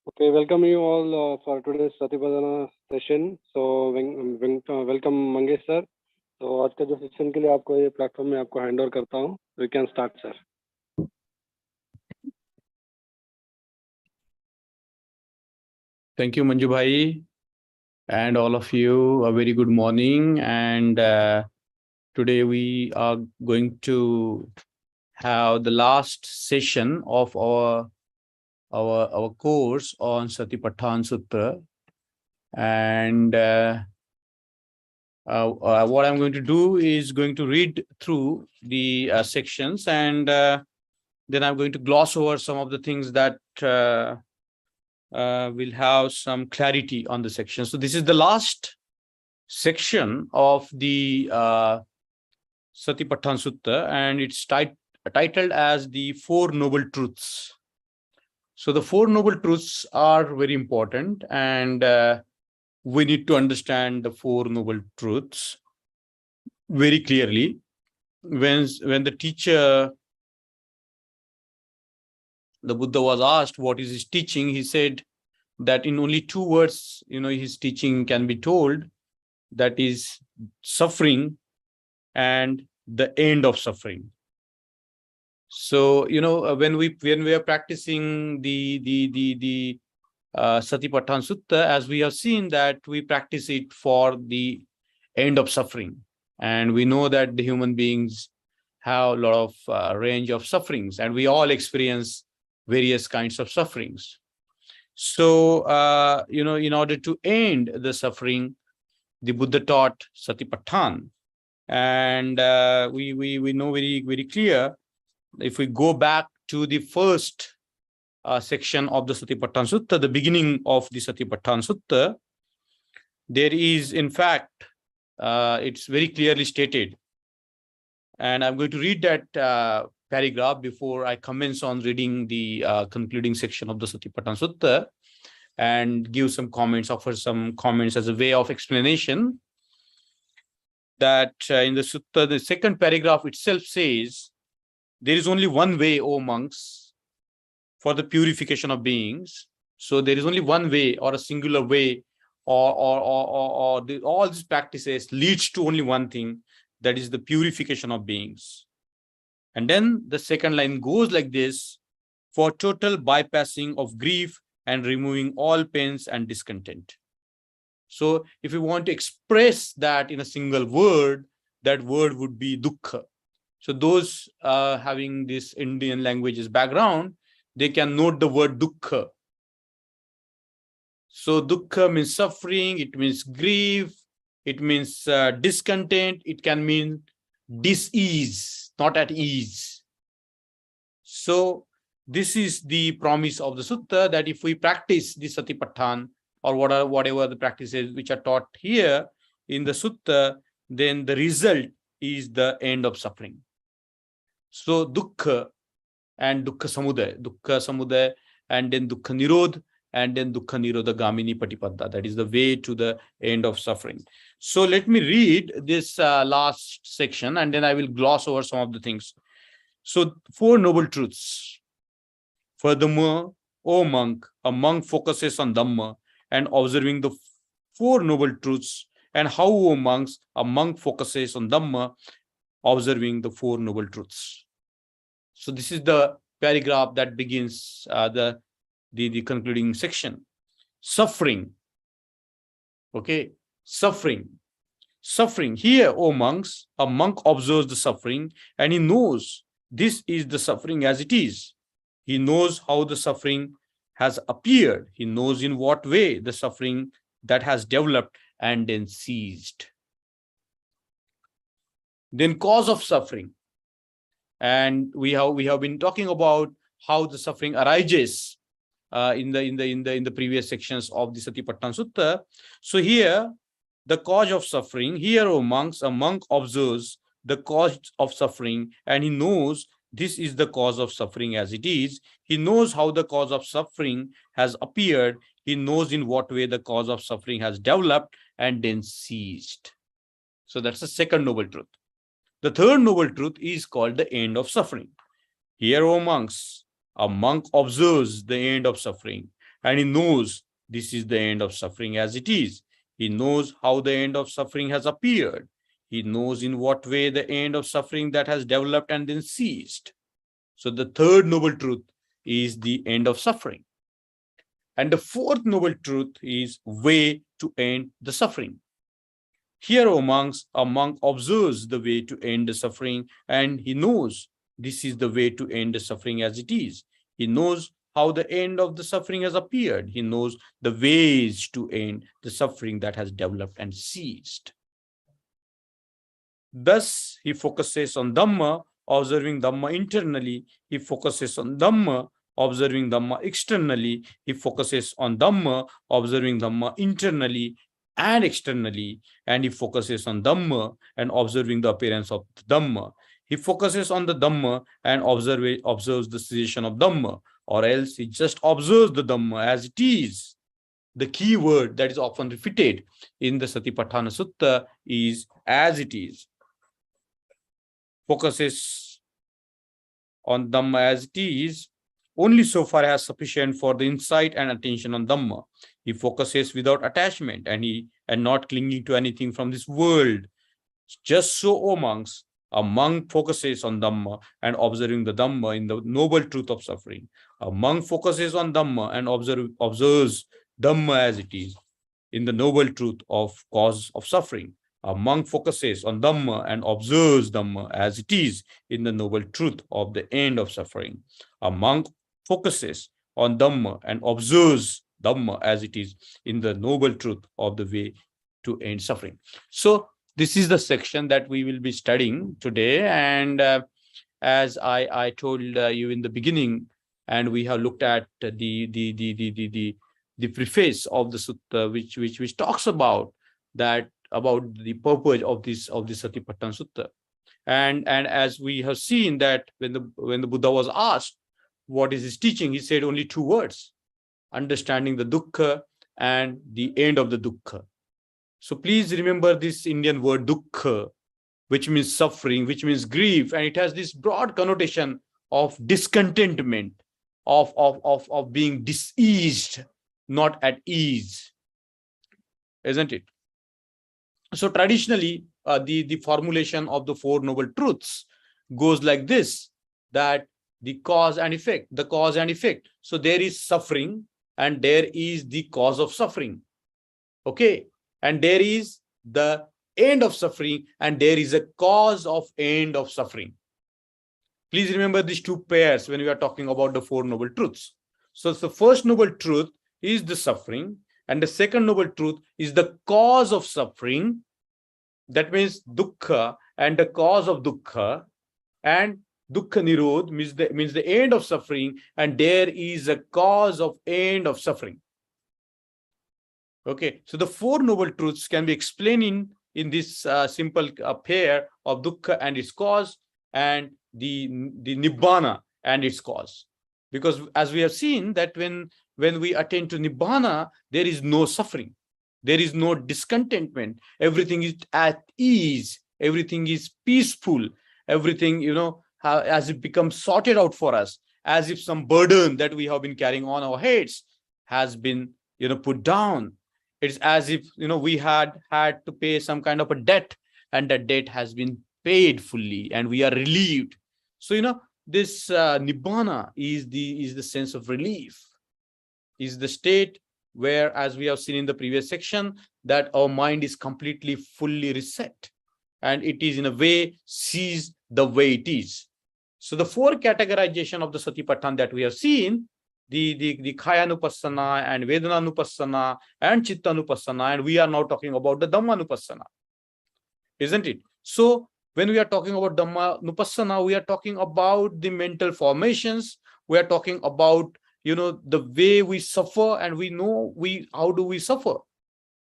Okay, welcome you all for today's Satipadana session. So, welcome Mangesh sir. तो आज का जो सेशन के लिए आपको ये प्लेटफॉर्म में आपको हैंड ओवर करता हूँ. We can start, sir. Thank you, Manju Bhai, and all of you. A very good morning. And today we are going to have the last session of our course on Satipatthana Sutra. And what I'm going to do is going to read through the sections, and then I'm going to gloss over some of the things that will have some clarity on the section. So this is the last section of the Satipatthana Sutta, and it's titled as the Four Noble Truths. So the Four Noble Truths are very important, and we need to understand the Four Noble Truths very clearly. When the teacher, the Buddha, was asked what is his teaching, he said that in only two words, his teaching can be told, that is suffering and the end of suffering. So when we are practicing the Satipatthana Sutta, as we have seen, that we practice it for the end of suffering, and we know that the human beings have a lot of range of sufferings, and we all experience various kinds of sufferings. So in order to end the suffering, the Buddha taught Satipatthana. And we know very clear, if we go back to the first section of the Satipatthana Sutta, the beginning of the Satipatthana Sutta, there is, in fact, it's very clearly stated. And I'm going to read that paragraph before I commence on reading the concluding section of the Satipatthana Sutta, and give some comments, offer some comments as a way of explanation. That in the sutta, the second paragraph itself says, there is only one way, O monks, for the purification of beings. So there is only one way, or a singular way, or all these practices leads to only one thing, that is the purification of beings. And then the second line goes like this: for total bypassing of grief and removing all pains and discontent. So if we want to express that in a single word, that word would be dukkha. So those having this Indian languages background, they can note the word dukkha. So dukkha means suffering, it means grief, it means discontent, it can mean dis-ease, not at ease. So this is the promise of the sutta, that if we practice the Satipatthana, or whatever the practices which are taught here in the sutta, then the result is the end of suffering. So dukkha and dukkha samudaya, and then dukkha nirodha, and then dukkha nirodha gamini patipada, that is the way to the end of suffering. So let me read this last section, and then I will gloss over some of the things. So Four Noble Truths. Furthermore, O monk, a monk focuses on Dhamma and observing the Four Noble Truths. And how, O monks, a monk focuses on Dhamma, observing the Four Noble Truths. So this is the paragraph that begins the concluding section. Suffering. Okay, suffering. Suffering. Here, O monks, a monk observes the suffering, and he knows this is the suffering as it is. He knows how the suffering has appeared. He knows in what way the suffering that has developed and then ceased. Then cause of suffering. And we have been talking about how the suffering arises in the previous sections of the Satipatthana Sutta. So here, the cause of suffering. Here, O monks, a monk observes the cause of suffering, and he knows this is the cause of suffering as it is. He knows how the cause of suffering has appeared. He knows in what way the cause of suffering has developed and then ceased. So that's the second noble truth. The third noble truth is called the end of suffering. Here, O monks, a monk observes the end of suffering, and he knows this is the end of suffering as it is. He knows how the end of suffering has appeared. He knows in what way the end of suffering that has developed and then ceased. So the third noble truth is the end of suffering. And the fourth noble truth is way to end the suffering. Here, O monks, a monk observes the way to end the suffering, and he knows this is the way to end the suffering as it is. He knows how the end of the suffering has appeared. He knows the ways to end the suffering that has developed and ceased. Thus, he focuses on Dhamma, observing Dhamma internally. He focuses on Dhamma, observing Dhamma externally. He focuses on Dhamma, observing Dhamma internally and externally. And he focuses on Dhamma and observing the appearance of Dhamma. He focuses on the Dhamma and observes the cessation of Dhamma, or else he just observes the Dhamma as it is. The key word that is often repeated in the Satipatthana Sutta is as it is. Focuses on Dhamma as it is only so far as sufficient for the insight and attention on Dhamma. He focuses without attachment and not clinging to anything from this world. Just so, O monks, a monk focuses on Dhamma and observing the Dhamma in the noble truth of suffering. A monk focuses on Dhamma and observes Dhamma as it is in the noble truth of cause of suffering. A monk focuses on Dhamma and observes Dhamma as it is in the noble truth of the end of suffering. A monk focuses on Dhamma and observes Dhamma as it is in the noble truth of the way to end suffering. So this is the section that we will be studying today. And as I told you in the beginning, and we have looked at the preface of the sutta, which talks about the purpose of this Satipatthana Sutta. And as we have seen that when the Buddha was asked what is his teaching, he said only two words: understanding the dukkha and the end of the dukkha. So please remember this Indian word dukkha, which means suffering, which means grief, and it has this broad connotation of discontentment, of being diseased, not at ease, isn't it? So traditionally, the formulation of the Four Noble Truths goes like this, that the cause and effect. So there is suffering and there is the cause of suffering. Okay. And there is the end of suffering and there is a cause of end of suffering. Please remember these two pairs when we are talking about the Four Noble Truths. So the first noble truth is the suffering, and the second noble truth is the cause of suffering. That means dukkha and the cause of dukkha, and dukkha nirod means the end of suffering, and there is a cause of end of suffering. Okay, so the Four Noble Truths can be explained in this simple pair of dukkha and its cause, and the nibbana and its cause. Because as we have seen that when we attain to nibbana, there is no suffering, there is no discontentment, everything is at ease, everything is peaceful, everything, as it becomes sorted out for us, as if some burden that we have been carrying on our heads has been, put down. It's as if, we had to pay some kind of a debt, and that debt has been paid fully and we are relieved. So, this nibbana is the sense of relief, is the state where, as we have seen in the previous section, that our mind is completely fully reset and it is in a way sees the way it is. So the four categorization of the Satipatthana that we have seen, the Khayanupassana and Vedananupassana and Chittanupassana, and we are now talking about the Dhammanupassana, isn't it? So when we are talking about Dhammanupassana, we are talking about the mental formations, we are talking about, the way we suffer, and we know how do we suffer.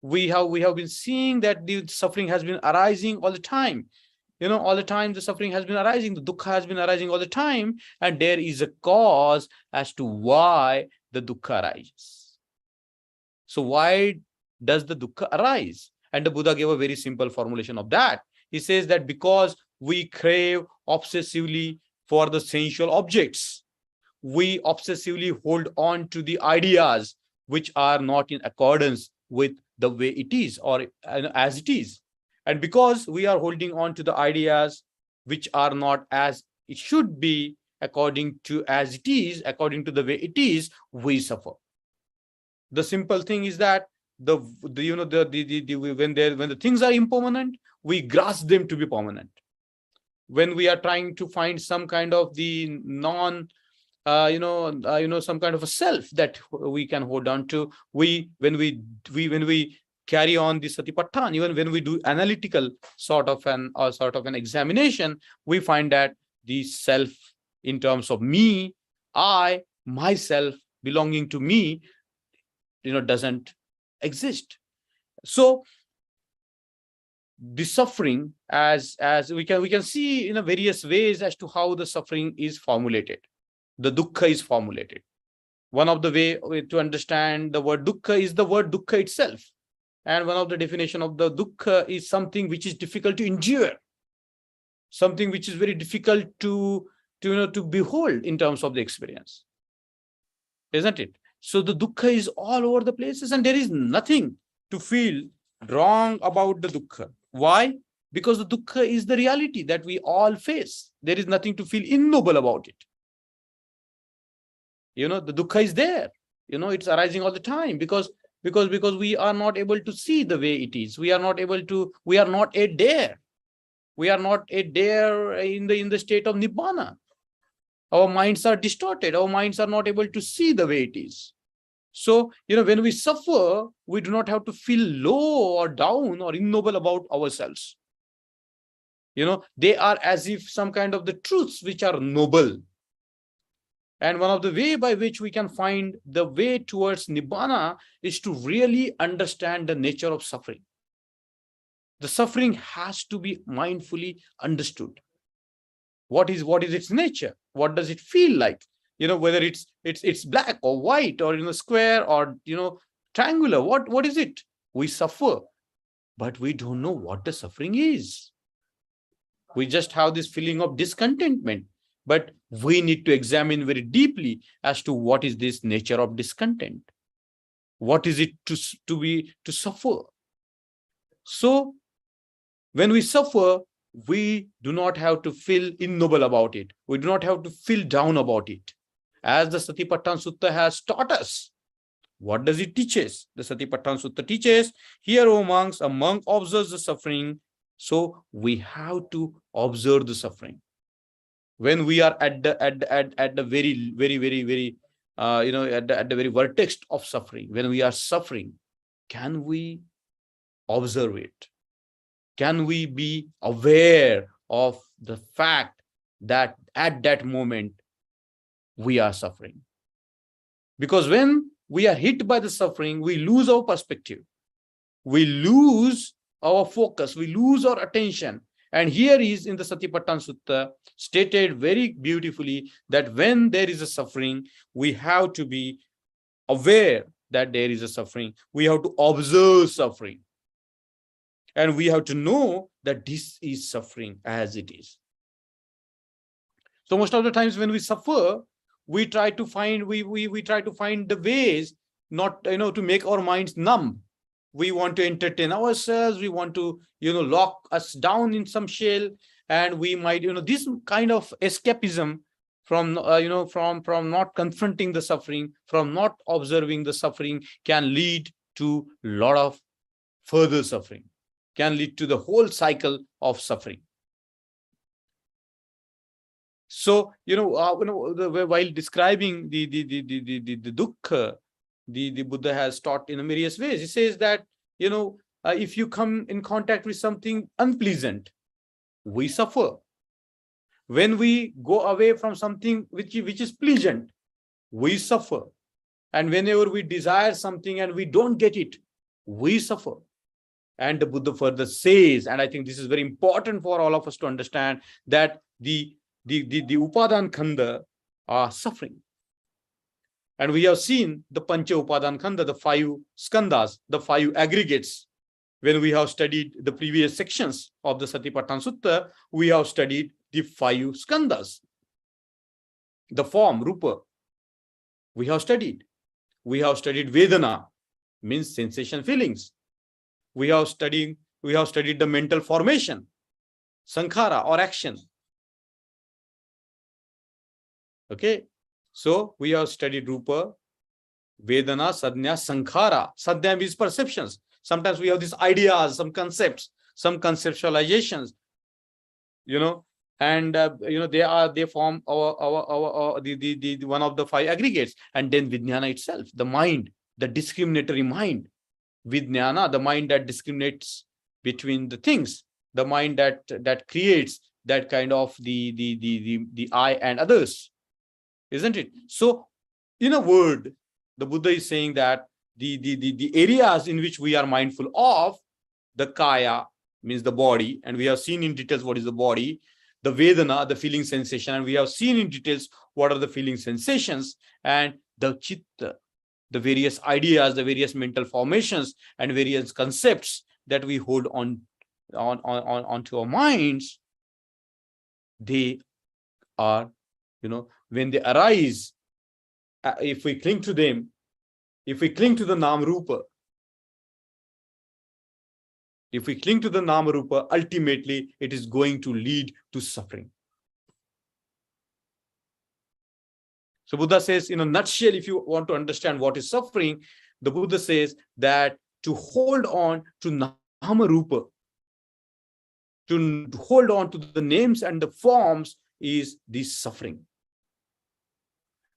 We have been seeing that the suffering has been arising all the time. All the time the suffering has been arising, the dukkha has been arising all the time, and there is a cause as to why the dukkha arises. So why does the dukkha arise? And the Buddha gave a very simple formulation of that. He says that because we crave obsessively for the sensual objects, we obsessively hold on to the ideas which are not in accordance with the way it is, or as it is. And because we are holding on to the ideas which are not as it should be, according to as it is, according to the way it is, we suffer. The simple thing is that the when the things are impermanent, we grasp them to be permanent. When we are trying to find some kind of the non some kind of a self that we can hold on to, when we carry on the satipatthana, even when we do analytical sort of an examination, we find that the self in terms of me, I, myself, belonging to me, doesn't exist. So the suffering, as we can see in a various ways as to how the suffering is formulated, the dukkha is formulated. One of the way to understand the word dukkha is the word dukkha itself. And one of the definition of the dukkha is something which is difficult to endure, something which is very difficult to behold in terms of the experience, isn't it? So the dukkha is all over the places, and there is nothing to feel wrong about the dukkha. Why? Because the dukkha is the reality that we all face. There is nothing to feel ignoble about it. The dukkha is there. It's arising all the time because we are not able to see the way it is. We are not yet there. We are not yet there in the state of nibbana. Our minds are distorted. Our minds are not able to see the way it is. So, when we suffer, we do not have to feel low or down or ignoble about ourselves. They are as if some kind of the truths which are noble. And one of the way by which we can find the way towards nibbana is to really understand the nature of suffering. The suffering has to be mindfully understood. What is its nature? What does it feel like? Whether it's black or white or square or triangular. What is it? We suffer, but we don't know what the suffering is. We just have this feeling of discontentment, but we need to examine very deeply as to what is this nature of discontent. What is it to suffer? So when we suffer, we do not have to feel ignoble about it. We do not have to feel down about it. As the Satipatthana Sutta has taught us, what does it teach us? The Satipatthana Sutta teaches, here, O monks, a monk observes the suffering. So we have to observe the suffering. When we are at the very, very, very, very, at the very vertex of suffering, when we are suffering, can we observe it? Can we be aware of the fact that at that moment we are suffering? Because when we are hit by the suffering, we lose our perspective. We lose our focus. We lose our attention. And here is in the Satipatthana Sutta stated very beautifully that when there is a suffering, we have to be aware that there is a suffering. We have to observe suffering. And we have to know that this is suffering as it is. So most of the times when we suffer, we try to find the ways not to make our minds numb. We want to entertain ourselves. We want to lock us down in some shell, and we might this kind of escapism from from not confronting the suffering, from not observing the suffering, can lead to a lot of further suffering, can lead to the whole cycle of suffering. So while describing the dukkha, the Buddha has taught in various ways. He says that if you come in contact with something unpleasant, we suffer. When we go away from something which is pleasant, we suffer. And whenever we desire something and we don't get it, we suffer. And the Buddha further says, and I think this is very important for all of us to understand, that the upadan khanda are suffering. And we have seen the pancha upadan khanda, the 5 skandhas, the 5 aggregates. When we have studied the previous sections of the Satipatthana Sutta, we have studied the 5 skandhas. The form, rupa, we have studied. We have studied Vedana, means sensation, feelings. We have studied the mental formation, Sankhara or action. Okay, so we have studied Rupa, Vedana, Sadhya, Sankhara. Sadhya means perceptions. Sometimes we have these ideas, some concepts, some conceptualizations, and they form the one of the five aggregates. And then Vijnana itself, the mind, the discriminatory mind. Vijnana, the mind that discriminates between the things, the mind that creates that kind of the I and others, isn't it? So, in a word, the Buddha is saying that the areas in which we are mindful of, the kaya means the body, and we have seen in details what is the body, the Vedana, the feeling sensation, and we have seen in details what are the feeling sensations, and the chitta, the various ideas, the various mental formations and various concepts that we hold onto our minds. They are, when they arise, if we cling to them, if we cling to the Nam Rupa, if we cling to the Nama Rupa, ultimately it is going to lead to suffering. So Buddha says, in a nutshell, if you want to understand what is suffering, the Buddha says that to hold on to Nama Rupa, to hold on to the names and the forms, is this suffering.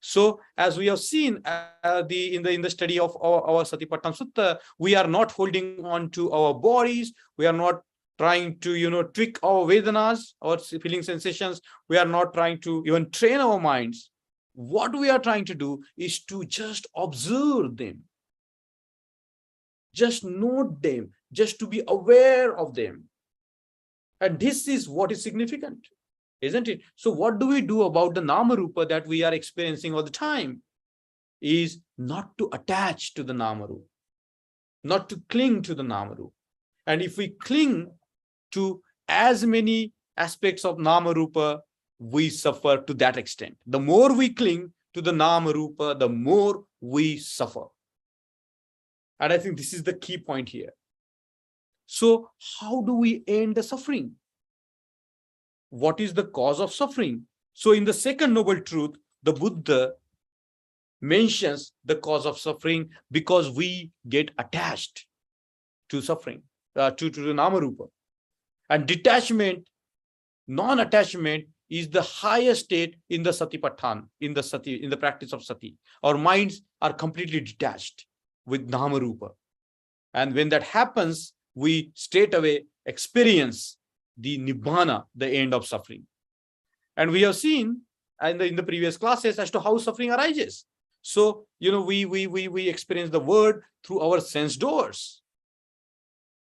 So, as we have seen in the study of our Satipatthana Sutta, we are not holding on to our bodies. We are not trying to tweak our Vedanas, our feeling sensations. We are not trying to even train our minds. What we are trying to do is to just observe them, just note them, just to be aware of them. And this is what is significant, isn't it? So what do we do about the Nama Rupa that we are experiencing all the time? Is not to attach to the Nama Rupa, not to cling to the Nama Rupa. And if we cling to as many aspects of Nama Rupa, we suffer to that extent. The more we cling to the Nama Rupa, the more we suffer. And I think this is the key point here. So how do we end the suffering? What is the cause of suffering? So in the second noble truth, the Buddha mentions the cause of suffering because we get attached to suffering, to the Nama Rupa. And detachment, non-attachment, is the highest state in the Satipatthana, in the practice of Sati. Our minds are completely detached with Nama Rupa. And when that happens, we straight away experience the Nibbana, the end of suffering. And we have seen in the previous classes as to how suffering arises. So, we experience the world through our sense doors,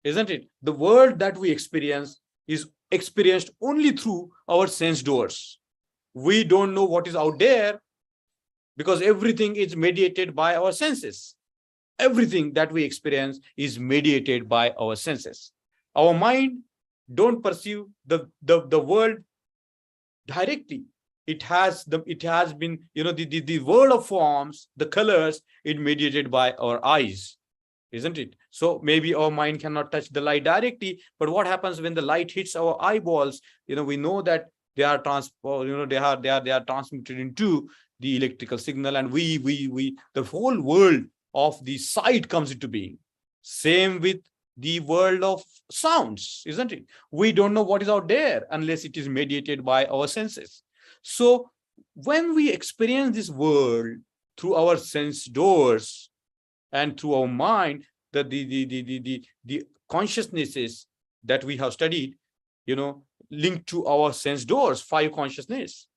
isn't it? The world that we experience is experienced only through our sense doors. We don't know what is out there because everything is mediated by our senses. Everything that we experience is mediated by our senses. Our mind don't perceive the world directly. It has been, the world of forms, the colors, it mediated by our eyes, isn't it? So maybe our mind cannot touch the light directly, but what happens when the light hits our eyeballs? We know that they are transmitted into the electrical signal, and the whole world of the sight comes into being. Same with the world of sounds, isn't it? We don't know what is out there unless it is mediated by our senses. So when we experience this world through our sense doors and through our mind, the consciousnesses that we have studied, linked to our sense doors, 5 consciousness: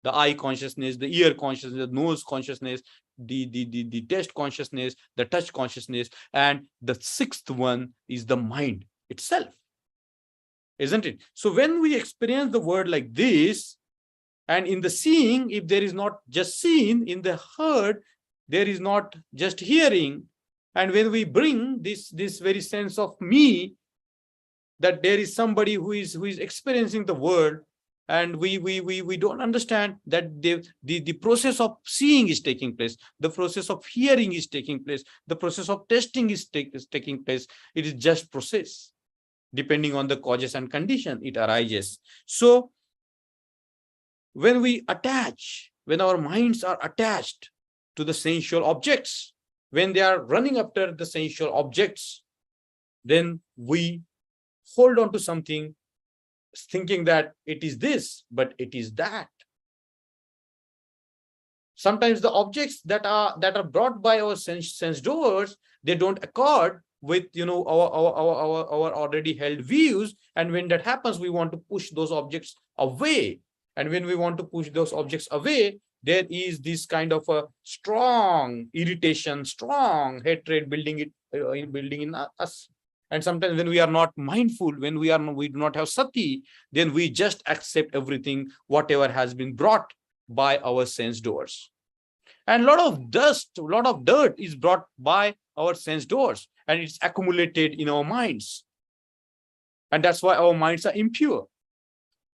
the eye consciousness, the ear consciousness, the nose consciousness, the taste consciousness, the touch consciousness, and the 6th one is the mind itself, isn't it? So when we experience the world like this, and in the seeing, if there is not just seen, in the heard, there is not just hearing. And when we bring this very sense of me, that there is somebody who is experiencing the world, and we don't understand that the process of seeing is taking place, the process of hearing is taking place, the process of tasting is taking place. It is just process. Depending on the causes and condition, it arises. So when we attach, when our minds are attached to the sensual objects, when they are running after the sensual objects, then we hold on to something thinking that it is this, but it is that. Sometimes the objects that are brought by our sense doors, they don't accord with our already held views, and when that happens, we want to push those objects away. And when we want to push those objects away, there is this kind of a strong irritation, strong hatred building in us. And sometimes when we are not mindful, when we do not have sati, then we just accept everything, whatever has been brought by our sense doors. And a lot of dust, a lot of dirt is brought by our sense doors, and it's accumulated in our minds. And that's why our minds are impure.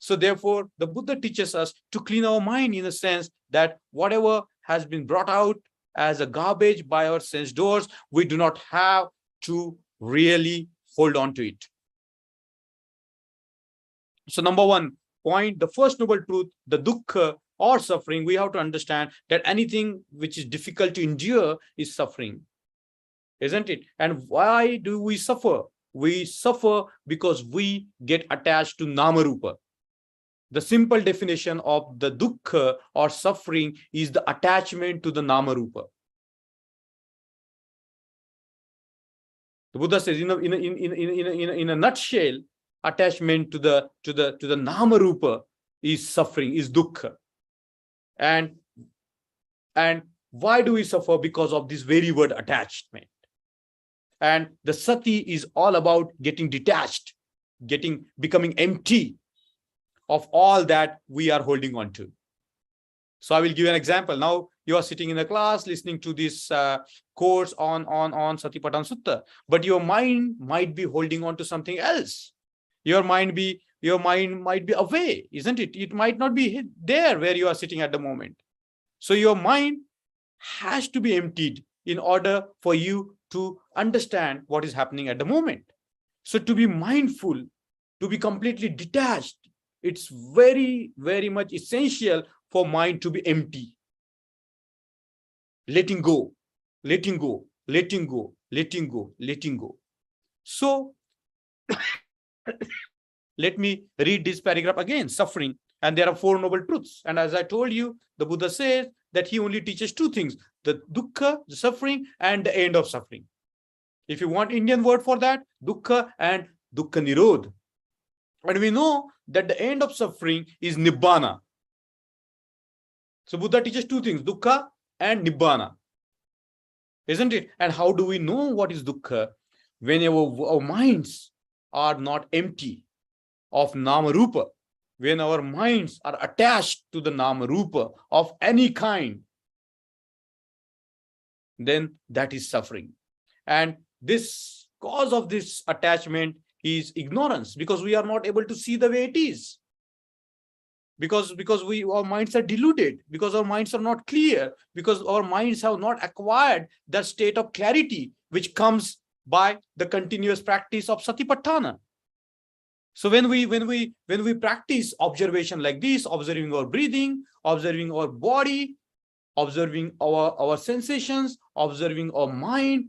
So therefore, the Buddha teaches us to clean our mind in the sense that whatever has been brought out as a garbage by our sense doors, we do not have to really hold on to it. So number one point, the first noble truth, the dukkha or suffering, we have to understand that anything which is difficult to endure is suffering, isn't it? And why do we suffer? We suffer because we get attached to Namarupa. The simple definition of the dukkha or suffering is the attachment to the Namarupa. The Buddha says, in a nutshell, attachment to the Namarupa is suffering, is dukkha. And why do we suffer? Because of this very word attachment. And the sati is all about getting detached, becoming empty of all that we are holding on to. So I will give you an example. Now you are sitting in a class listening to this course on Satipatthana Sutta, but your mind might be holding on to something else. Your mind might be away, isn't it? It might not be there where you are sitting at the moment. So your mind has to be emptied in order for you to understand what is happening at the moment. So to be mindful, to be completely detached, it's very, very much essential for mind to be empty. Letting go, letting go, letting go, letting go, letting go. So let me read this paragraph again, suffering. And there are four noble truths. And as I told you, the Buddha says that he only teaches two things, the dukkha, the suffering, and the end of suffering. If you want Indian word for that, dukkha and dukkha nirodha. And we know that the end of suffering is nibbana. So Buddha teaches two things, dukkha and nibbana, isn't it? And how do we know what is dukkha? Whenever our minds are not empty of Namarupa, when our minds are attached to the Namarupa of any kind, then that is suffering. And this cause of this attachment is ignorance, because we are not able to see the way it is. Because our minds are deluded, because our minds are not clear, because our minds have not acquired that state of clarity which comes by the continuous practice of Satipatthana. So when we practice observation like this, observing our breathing, observing our body, observing our sensations, observing our mind,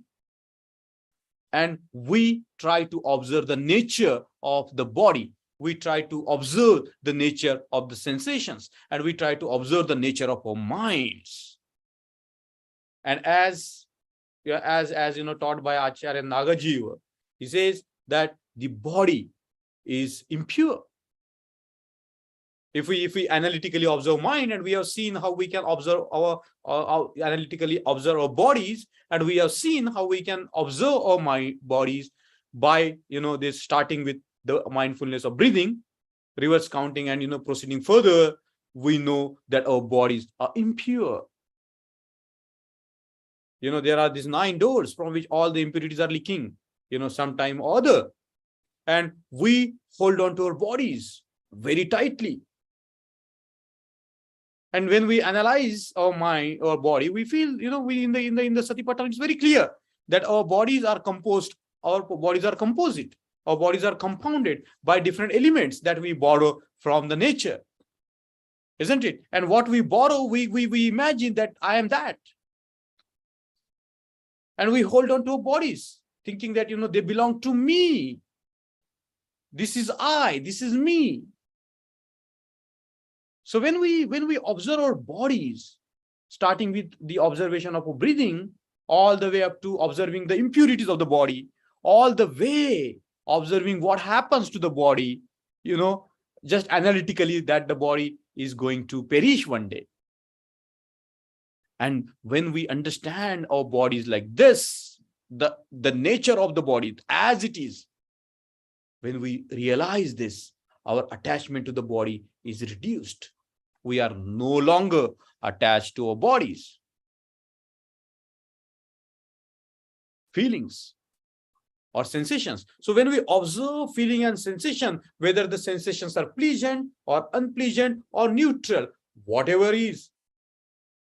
and we try to observe the nature of the body, we try to observe the nature of the sensations, and we try to observe the nature of our minds. And as taught by Acharya Nagajiva, he says that the body is impure. If we analytically observe mind, and we have seen how we can observe analytically observe our bodies, and we have seen how we can observe our bodies by this starting with the mindfulness of breathing, reverse counting, and proceeding further, we know that our bodies are impure. There are these 9 doors from which all the impurities are leaking, sometime or other. And we hold on to our bodies very tightly. And when we analyze our mind, our body, we feel, we in the Satipatthana, it's very clear that our bodies are composed, our bodies are composite, our bodies are compounded by different elements that we borrow from the nature, isn't it? And what we borrow, we imagine that I am that. And we hold on to our bodies, thinking that, they belong to me. This is I, this is me. So when we observe our bodies, starting with the observation of breathing, all the way up to observing the impurities of the body, all the way observing what happens to the body, just analytically, that the body is going to perish one day. And when we understand our bodies like this, the nature of the body as it is, when we realize this, our attachment to the body is reduced. We are no longer attached to our bodies. Feelings or sensations. So when we observe feeling and sensation, whether the sensations are pleasant or unpleasant or neutral, whatever is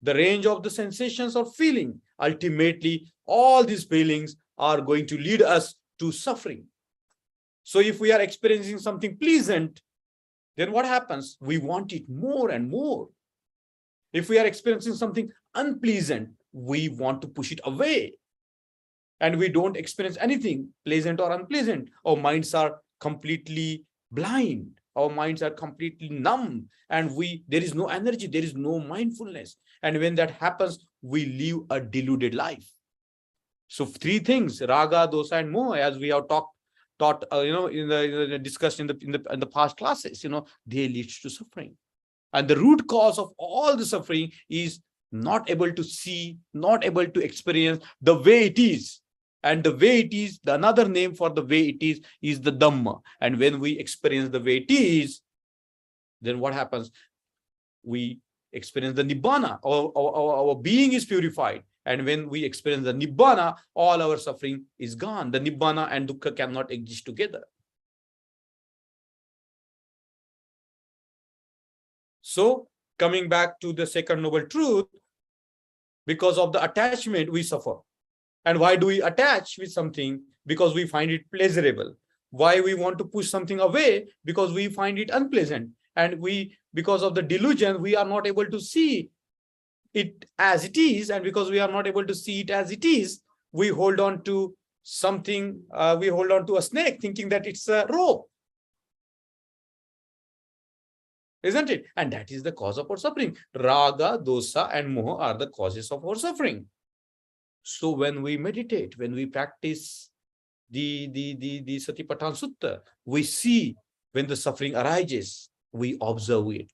the range of the sensations or feeling, ultimately all these feelings are going to lead us to suffering. So if we are experiencing something pleasant, then what happens? We want it more and more. If we are experiencing something unpleasant, we want to push it away. And we don't experience anything pleasant or unpleasant. Our minds are completely blind. Our minds are completely numb. And there is no energy, there is no mindfulness. And when that happens, we live a deluded life. So 3 things, raga, dosa, and moha, as we have discussed in the past classes, they lead to suffering. And the root cause of all the suffering is not able to see, not able to experience the way it is. And the way it is, the another name for the way it is the Dhamma. And when we experience the way it is, then what happens? We experience the Nibbana. Our being is purified. And when we experience the Nibbana, all our suffering is gone. The Nibbana and Dukkha cannot exist together. So, coming back to the second noble truth, because of the attachment, we suffer. And why do we attach with something? Because we find it pleasurable. Why we want to push something away? Because we find it unpleasant. And because of the delusion, we are not able to see it as it is. And because we are not able to see it as it is, we hold on to something, we hold on to a snake thinking that it's a rope. Isn't it? And that is the cause of our suffering. Raga, dosa, and moha are the causes of our suffering. So when we meditate, when we practice the Satipatthana Sutta, we see when the suffering arises, we observe it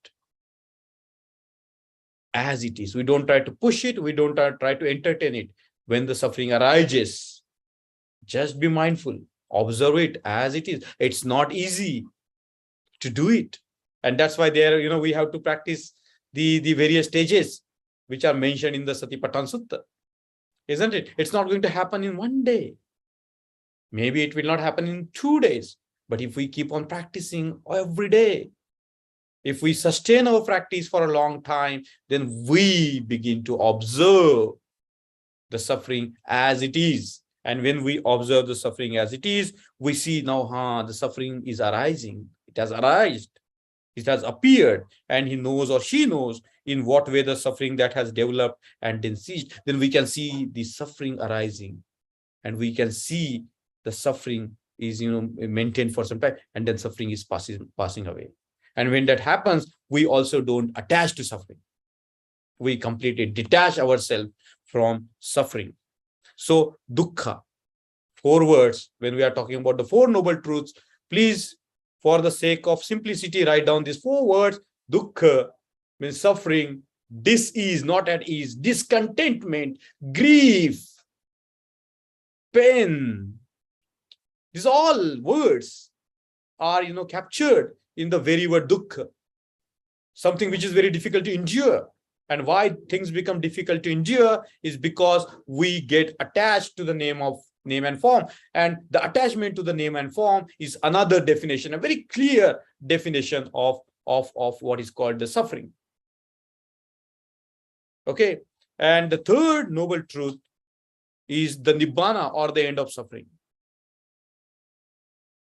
as it is. We don't try to push it. We don't try to entertain it. When the suffering arises, just be mindful. Observe it as it is. It's not easy to do it. And that's why there, we have to practice the various stages which are mentioned in the Satipatthana Sutta. Isn't it? It's not going to happen in one day. Maybe it will not happen in 2 days. But if we keep on practicing every day, if we sustain our practice for a long time, then we begin to observe the suffering as it is. And when we observe the suffering as it is, we see now, the suffering is arising. It has arisen. It has appeared, and he knows or she knows in what way the suffering that has developed and then ceased. Then we can see the suffering arising, and we can see the suffering is maintained for some time, and then suffering is passing away. And when that happens, we also don't attach to suffering. We completely detach ourselves from suffering. So dukkha, 4 words. When we are talking about the 4 noble truths, please, for the sake of simplicity, write down these 4 words. Dukkha means suffering, dis-ease, not at ease, discontentment, grief, pain. These all words are, captured in the very word dukkha. Something which is very difficult to endure. And why things become difficult to endure is because we get attached to the name and form. And the attachment to the name and form is another definition, a very clear definition of what is called the suffering. Okay. And the third noble truth is the nibbana, or the end of suffering.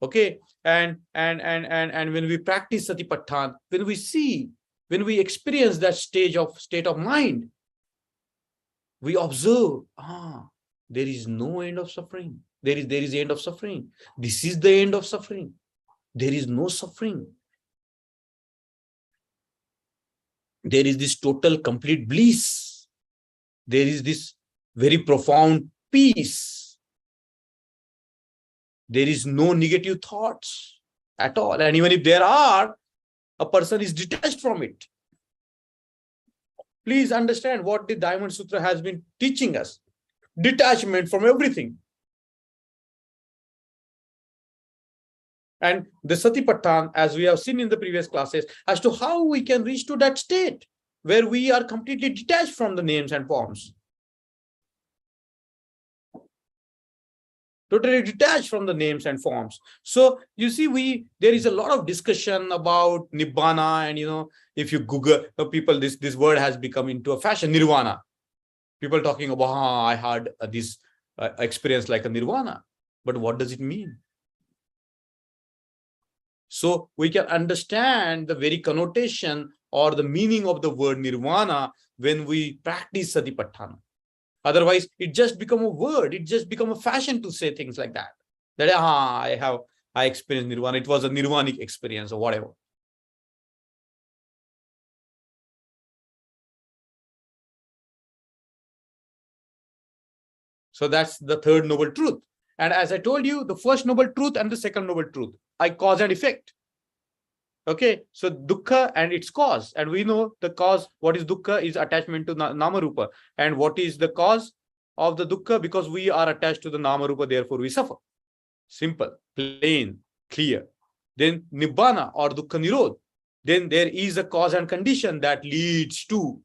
Okay. And when we practice satipatthana, when we experience that state of mind, we observe, there is no end of suffering. There is end of suffering. This is the end of suffering. There is no suffering. There is this total complete bliss. There is this very profound peace. There is no negative thoughts at all. And even if there are, a person is detached from it. Please understand what the Diamond Sutra has been teaching us. Detachment from everything. And the Satipatthana, as we have seen in the previous classes, as to how we can reach to that state where we are completely detached from the names and forms. Totally detached from the names and forms. So you see, there is a lot of discussion about Nibbana, and if you Google people, this word has become into a fashion, Nirvana. People talking about, I had this experience like a Nirvana. But what does it mean? So we can understand the very connotation or the meaning of the word Nirvana when we practice Satipatthana. Otherwise, it just become a word. It just become a fashion to say things like that. That I experienced Nirvana. It was a Nirvanic experience or whatever. So that's the third noble truth. And as I told you, the first noble truth and the second noble truth, cause and effect. Okay, so dukkha and its cause. And we know the cause, what is dukkha, is attachment to nama rupa. And what is the cause of the dukkha? Because we are attached to the nama rupa, therefore we suffer. Simple, plain, clear. Then nibbana or dukkha nirodh. Then there is a cause and condition that leads to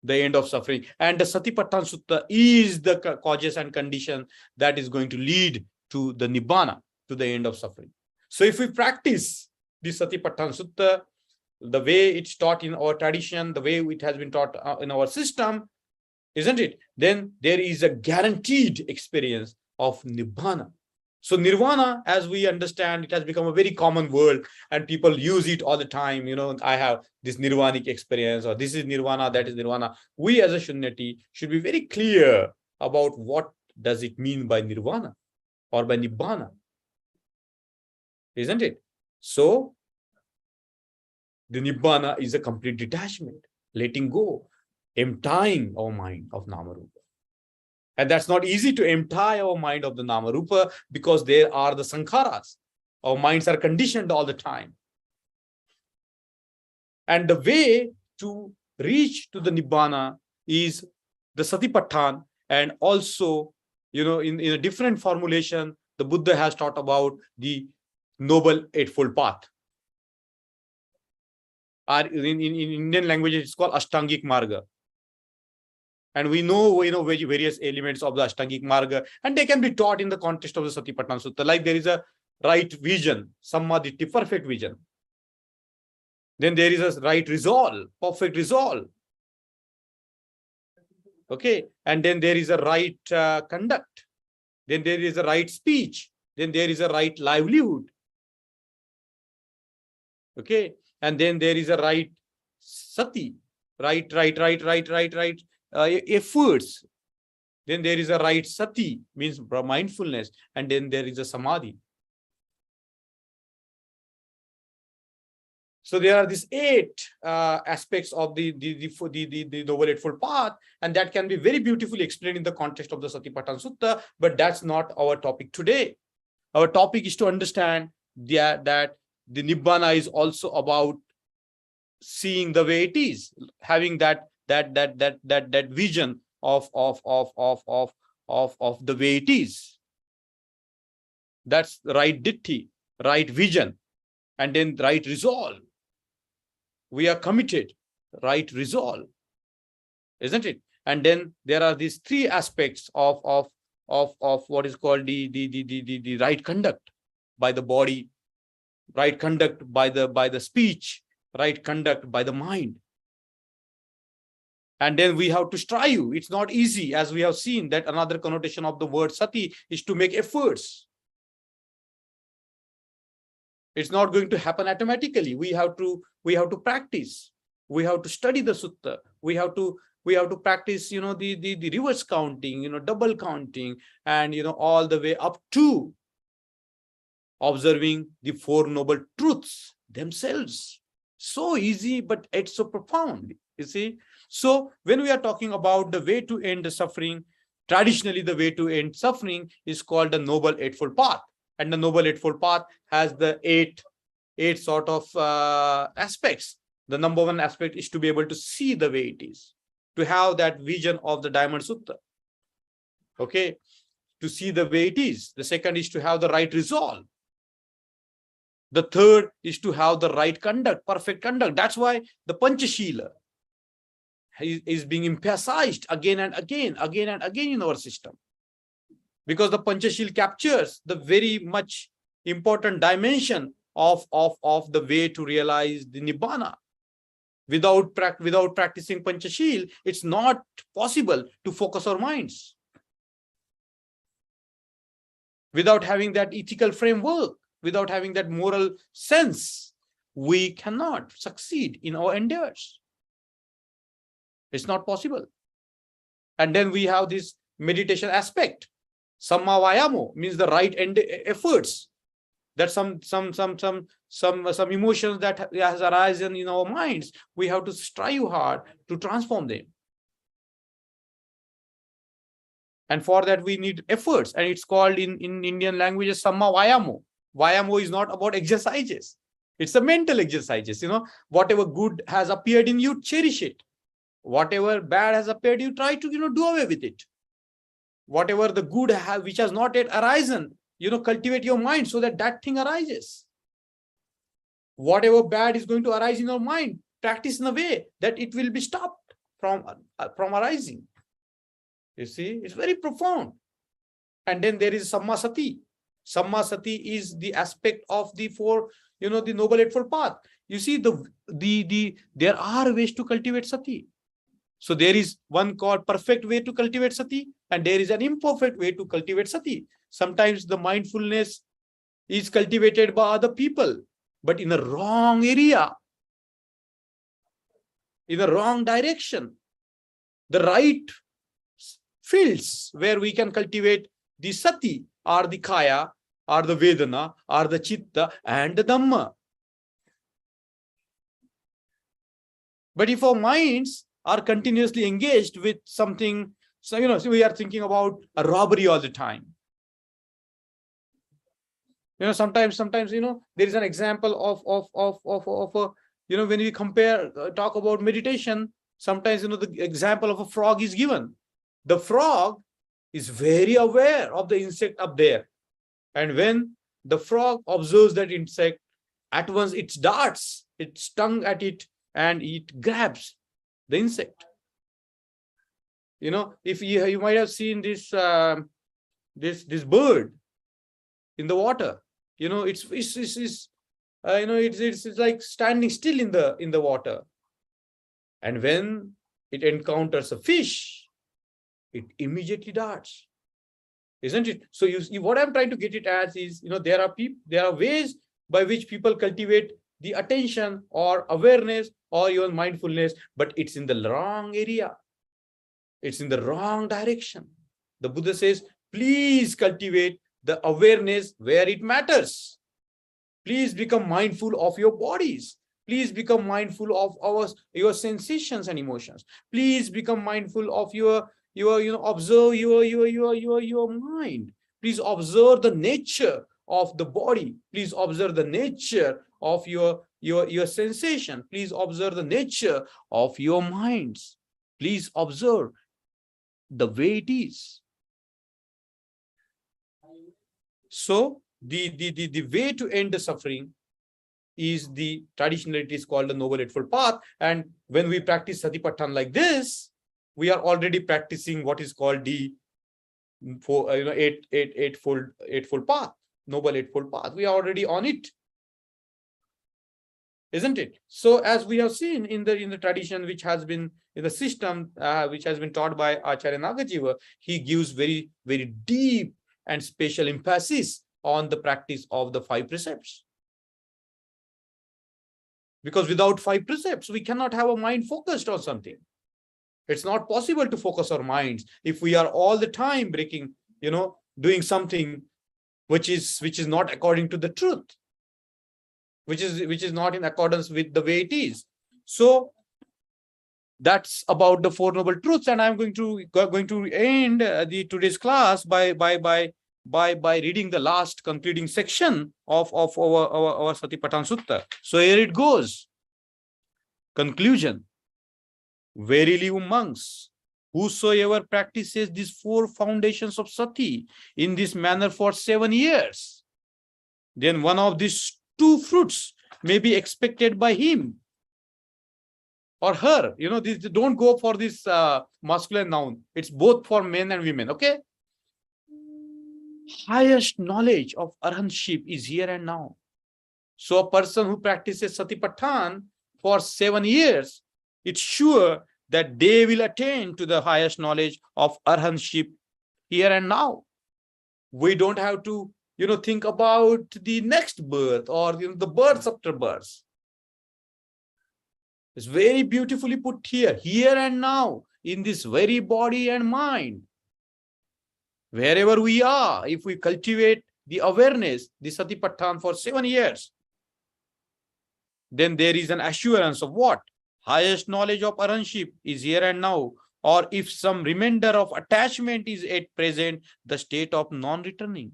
the end of suffering. And the Satipatthana Sutta is the causes and condition that is going to lead to the nibbana, to the end of suffering. So if we practice the Satipatthana Sutta, the way it's taught in our tradition, the way it has been taught in our system, isn't it? Then there is a guaranteed experience of nibbana. So nirvana, as we understand, it has become a very common word and people use it all the time. I have this nirvanic experience, or this is nirvana, that is nirvana. We as a Shunyati should be very clear about what does it mean by nirvana or by nibbana, isn't it? So the nibbana is a complete detachment, letting go, emptying our mind of Namarupa. And that's not easy to empty our mind of the Namarupa because there are the sankharas. Our minds are conditioned all the time. And the way to reach to the nibbana is the Satipatthana, and also, in a different formulation, the Buddha has taught about the Noble Eightfold Path. In Indian language, it's called Ashtangik Marga. And we know, various elements of the Ashtangik Marga, and they can be taught in the context of the Satipatthana Sutta. Like there is a right vision, Sammaditi, perfect vision. Then there is a right resolve, perfect resolve. Okay. And then there is a right conduct. Then there is a right speech. Then there is a right livelihood. Okay. And then there is a right sati, right efforts. Then there is a right sati, means mindfulness, and then there is a samadhi. So there are these 8 aspects of the Noble Eightfold Path, and that can be very beautifully explained in the context of the Satipatthana Sutta, but that's not our topic today. Our topic is to understand that the Nibbana is also about seeing the way it is, having that vision of the way it is. That's right ditti, right vision, and then right resolve. We are committed, right resolve, isn't it? And then there are these 3 aspects of what is called the right conduct by the body, right conduct by the speech, right conduct by the mind. And then we have to strive. It's not easy, as we have seen that another connotation of the word sati is to make efforts. It's not going to happen automatically. We have to practice. We have to study the sutta. We have to practice, the reverse counting, double counting, and all the way up to observing the Four Noble Truths themselves. So easy, but it's so profound, you see. So when we are talking about the way to end the suffering, traditionally the way to end suffering is called the Noble Eightfold Path. And the Noble Eightfold Path has the eight sort of aspects. The number one aspect is to be able to see the way it is, to have that vision of the Diamond Sutta. Okay, to see the way it is. The second is to have the right resolve. The third is to have the right conduct, perfect conduct. That's why the Panchashila is being emphasized again and again in our system. Because the Panchashila captures the very much important dimension of the way to realize the Nibbana. Without practicing Panchashila, it's not possible to focus our minds. Without having that ethical framework, without having that moral sense, we cannot succeed in our endeavors. It's not possible. And then we have this meditation aspect. Samma vayamo means the right efforts. That some emotions that has arisen in our minds, we have to strive hard to transform them. And for that we need efforts, and it's called in Indian languages Samma vayamo. Vayamo is not about exercises. It's a mental exercises. Whatever good has appeared in you, cherish it. Whatever bad has appeared, you try to do away with it. Whatever the good which has not yet arisen, cultivate your mind so that thing arises. Whatever bad is going to arise in your mind, practice in a way that it will be stopped from arising. You see, it's very profound. And then there is Samma Sati. Samma Sati is the aspect of the four, the Noble Eightfold Path. You see, there are ways to cultivate sati. So there is one called perfect way to cultivate sati, and there is an imperfect way to cultivate sati. Sometimes the mindfulness is cultivated by other people, but in a wrong area, in the wrong direction. The right fields where we can cultivate the sati are the kaya, are the vedana, are the chitta, and the dhamma. But if our minds are continuously engaged with something, so we are thinking about a robbery all the time. Sometimes there is an example of when we talk about meditation, sometimes the example of a frog is given. The frog is very aware of the insect up there, and when the frog observes that insect, at once it darts its tongue at it and it grabs the insect. If you might have seen this this bird in the water, it's like standing still in the water, and when it encounters a fish, it immediately darts, isn't it? So what I'm trying to get it as is, there are ways by which people cultivate the attention or awareness or even mindfulness, but it's in the wrong area. It's in the wrong direction. The Buddha says, please cultivate the awareness where it matters. Please become mindful of your bodies. Please become mindful of your sensations and emotions. Please become mindful of observe your mind. Please observe the nature of the body. Please observe the nature of your sensation. Please observe the nature of your minds. Please observe the way it is. So the way to end the suffering is traditionally it is called the Noble Eightfold Path. And when we practice Satipatthana like this, we are already practicing what is called the eightfold path, Noble Eightfold Path. We are already on it. isn't it? So as we have seen in the tradition which has been in the system which has been taught by Acharya Nagajiva, he gives very, very deep and special emphasis on the practice of the 5 precepts. Because without 5 precepts, we cannot have a mind focused on something. It's not possible to focus our minds if we are all the time breaking, doing something which is not according to the truth, which is not in accordance with the way it is. So that's about the 4 noble truths, and I'm going to end the today's class by reading the last concluding section of our Satipatthana Sutta. So here it goes. Conclusion. Verily, O monks, whosoever practices these 4 foundations of sati in this manner for 7 years, then one of these 2 fruits may be expected by him or her. Don't go for this masculine noun. It's both for men and women, okay? Highest knowledge of arahantship is here and now. So a person who practices Satipatthana for 7 years, it's sure that they will attain to the highest knowledge of arahantship here and now. We don't have to, think about the next birth or the births after birth. It's very beautifully put here and now, in this very body and mind. Wherever we are, if we cultivate the awareness, the Satipatthana for 7 years, then there is an assurance of what? Highest knowledge of arahantship is here and now, or if some remainder of attachment is at present, the state of non-returning.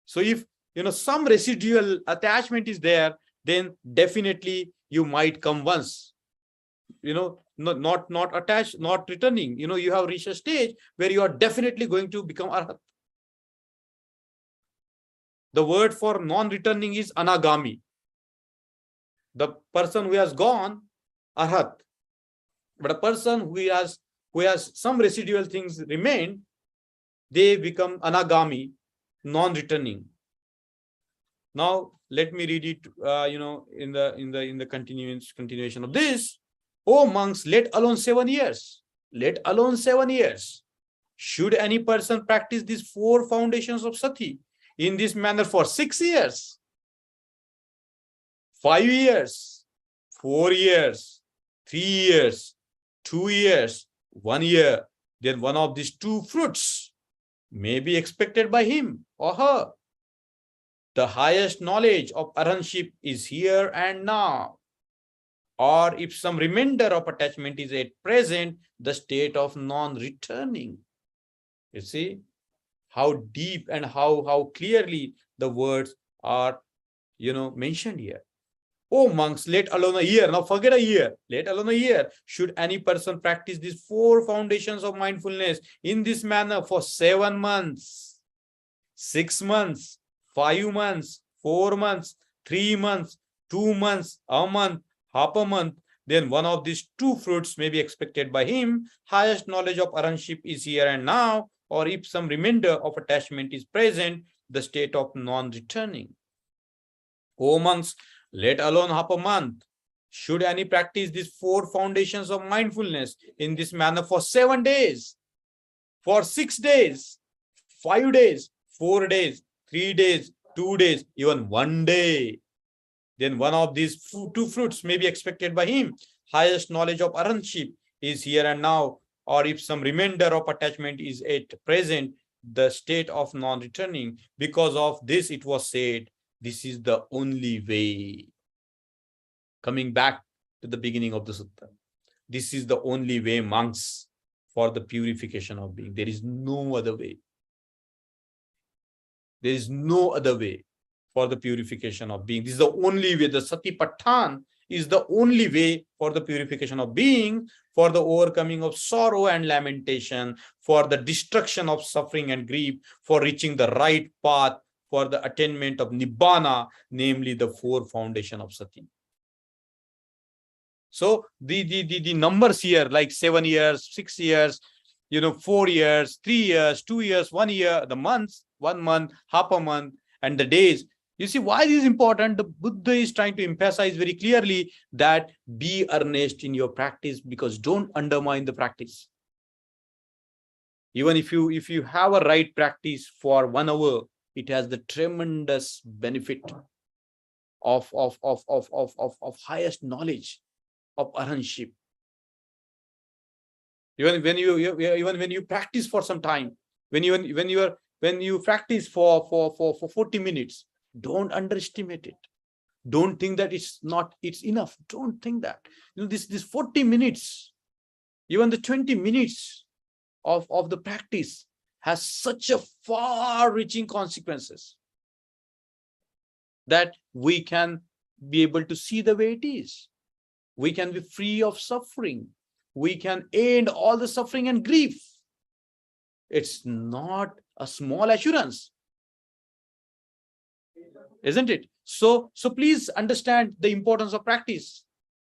So if some residual attachment is there, then definitely you might come once, not attached, not returning. You have reached a stage where you are definitely going to become arhat. The word for non-returning is anagami. The person who has gone, arhat. But a person who has some residual things remain, they become anagami, non-returning. Now let me read it, in the continuation of this. O monks, let alone 7 years. Let alone 7 years. Should any person practice these 4 foundations of sati in this manner for 6 years, 5 years, 4 years, 3 years, 2 years, 1 year, then one of these 2 fruits may be expected by him or her. The highest knowledge of arahantship is here and now, or if some remainder of attachment is at present, the state of non-returning. You see how deep and how clearly the words are, mentioned here. Oh monks, let alone a year. Now forget a year. Let alone a year. Should any person practice these 4 foundations of mindfulness in this manner for 7 months, 6 months, 5 months, 4 months, 3 months, 2 months, a month, half a month, then one of these 2 fruits may be expected by him. Highest knowledge of arahantship is here and now, or if some remainder of attachment is present, the state of non-returning. O monks, let alone half a month. Should any practice these 4 foundations of mindfulness in this manner for 7 days, for 6 days, 5 days, 4 days, 3 days, 2 days, even 1 day, then one of these 2 fruits may be expected by him. Highest knowledge of arahantship is here and now, or if some remainder of attachment is at present, the state of non-returning. Because of this, it was said, this is the only way. Coming back to the beginning of the sutta, this is the only way, monks, for the purification of being. There is no other way. There is no other way for the purification of being. This is the only way. The Satipatthana is the only way for the purification of being, for the overcoming of sorrow and lamentation, for the destruction of suffering and grief, for reaching the right path, for the attainment of Nibbana, namely the 4 foundation of sati. So the numbers here, like 7 years, 6 years, 4 years, 3 years, 2 years, 1 year, the months, 1 month, half a month, and the days, You see why this is important? The Buddha is trying to emphasize very clearly that be earnest in your practice, because don't undermine the practice. Even if you have a right practice for 1 hour, it has the tremendous benefit of highest knowledge of arhanship. Even when you practice for some time, when you practice for 40 minutes, don't underestimate it. Don't think that it's enough. Don't think that. This 40 minutes, even the 20 minutes of the practice has such a far-reaching consequences that we can be able to see the way it is. We can be free of suffering. We can end all the suffering and grief. It's not a small assurance, isn't it? So please understand the importance of practice.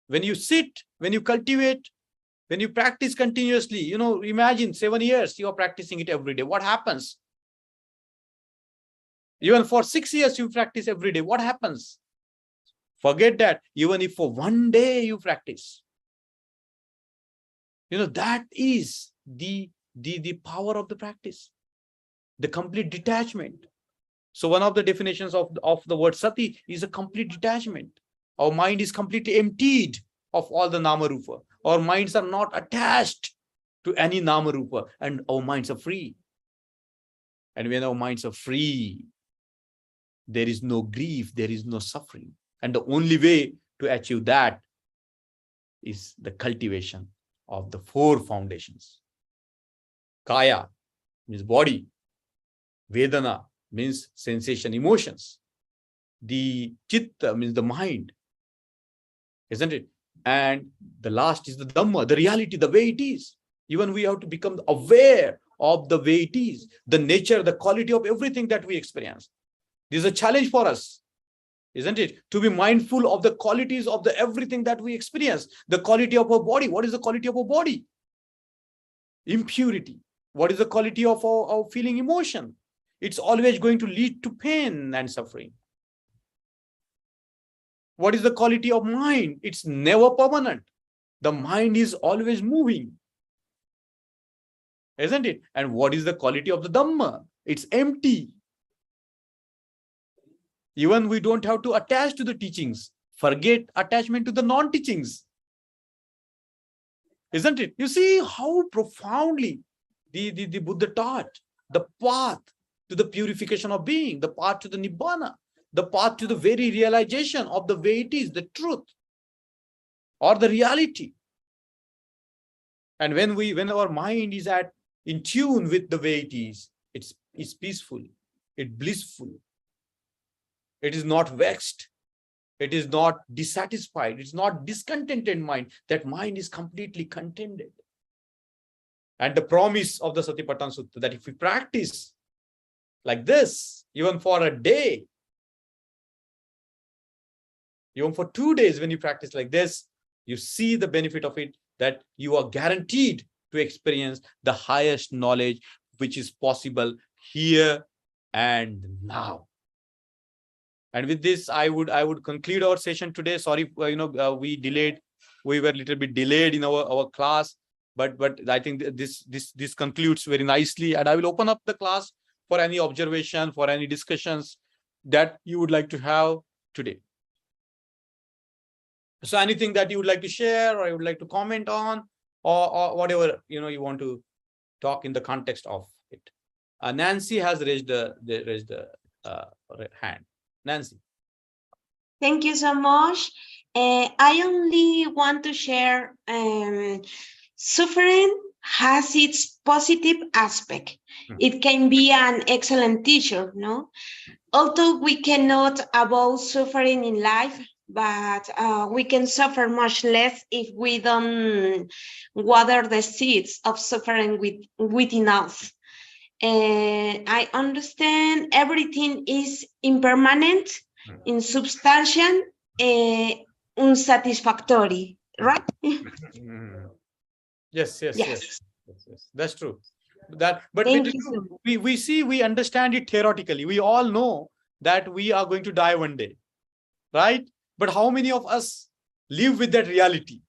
When you sit, when you cultivate, when you practice continuously, imagine 7 years you are practicing it every day. What happens? Even for 6 years you practice every day. What happens? Forget that. Even if for 1 day you practice, that is the power of the practice, the complete detachment. So one of the definitions of the word sati is a complete detachment. Our mind is completely emptied of all the nama rupa. Our minds are not attached to any nama rupa, and our minds are free. And when our minds are free, there is no grief, there is no suffering. And the only way to achieve that is the cultivation of the 4 foundations. Kaya means body. Vedana means sensation, emotions. The chitta means the mind, isn't it? And the last is the Dhamma, the reality, the way it is. Even we have to become aware of the way it is, the nature, the quality of everything that we experience. This is a challenge for us, isn't it? To be mindful of the qualities of the everything that we experience. The quality of our body. What is the quality of our body? Impurity. What is the quality of our feeling emotion? It's always going to lead to pain and suffering. What is the quality of mind? It's never permanent. The mind is always moving, isn't it? And what is the quality of the Dhamma? It's empty. Even we don't have to attach to the teachings. Forget attachment to the non-teachings, isn't it? You see how profoundly the Buddha taught the path to the purification of being, the path to the Nibbana, the path to the very realization of the way it is, the truth or the reality. And when our mind is in tune with the way it is, it's peaceful, it's blissful, it is not vexed, it is not dissatisfied, it's not discontented mind. That mind is completely contented. And the promise of the Satipatthana Sutta, that if we practice like this, even for a day, even for 2 days, when you practice like this, you see the benefit of it, that you are guaranteed to experience the highest knowledge which is possible here and now. And with this, I would conclude our session today. Sorry, we delayed. We were a little bit delayed in our class, but I think this concludes very nicely. And I will open up the class for any observation, for any discussions that you would like to have today. So anything that you would like to share, or you would like to comment on, or whatever you want to talk in the context of it. Nancy has raised the hand. Nancy. Thank you so much. I only want to share suffering has its positive aspect. It can be an excellent teacher, no? Although we cannot avoid suffering in life, but we can suffer much less if we don't water the seeds of suffering within us. I understand everything is impermanent, insubstantial, unsatisfactory, right? Yes. That's true. We understand it theoretically. We all know that we are going to die one day, right? But how many of us live with that reality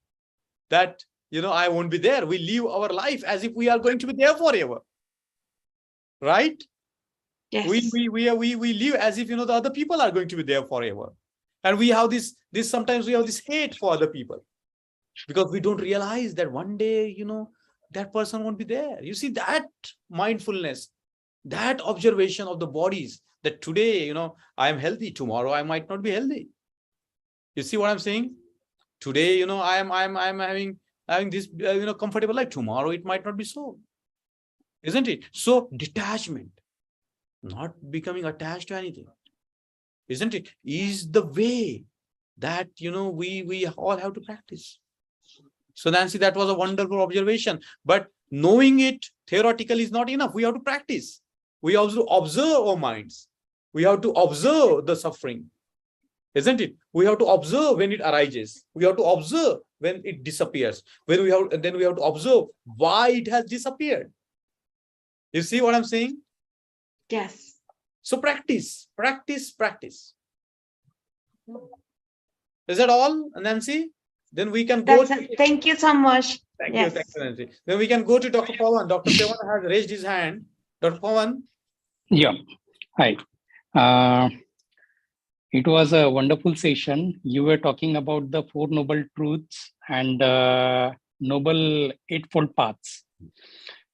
that, I won't be there? We live our life as if we are going to be there forever, right? Yes. We live as if, the other people are going to be there forever. And we have sometimes we have this hate for other people because we don't realize that one day, that person won't be there. You see, that mindfulness, that observation of the bodies, that today, I am healthy, tomorrow I might not be healthy. You see what I'm saying? Today, I'm having this, comfortable life. Tomorrow it might not be so, isn't it? So detachment, not becoming attached to anything, isn't it, is the way that, we all have to practice. So Nancy, that was a wonderful observation, but knowing it theoretically is not enough. We have to practice. We have to observe our minds. We have to observe the suffering, isn't it? We have to observe when it arises. We have to observe when it disappears. Then we have to observe why it has disappeared. You see what I'm saying? Yes. So practice, practice, practice. Is that all, Nancy? Then we can go. Thank you so much. Thank you, Nancy. Then we can go to Dr. Pawan. Dr. Pawan has raised his hand. Dr. Pawan. Yeah. Hi. It was a wonderful session. You were talking about the Four Noble Truths and Noble Eightfold Paths.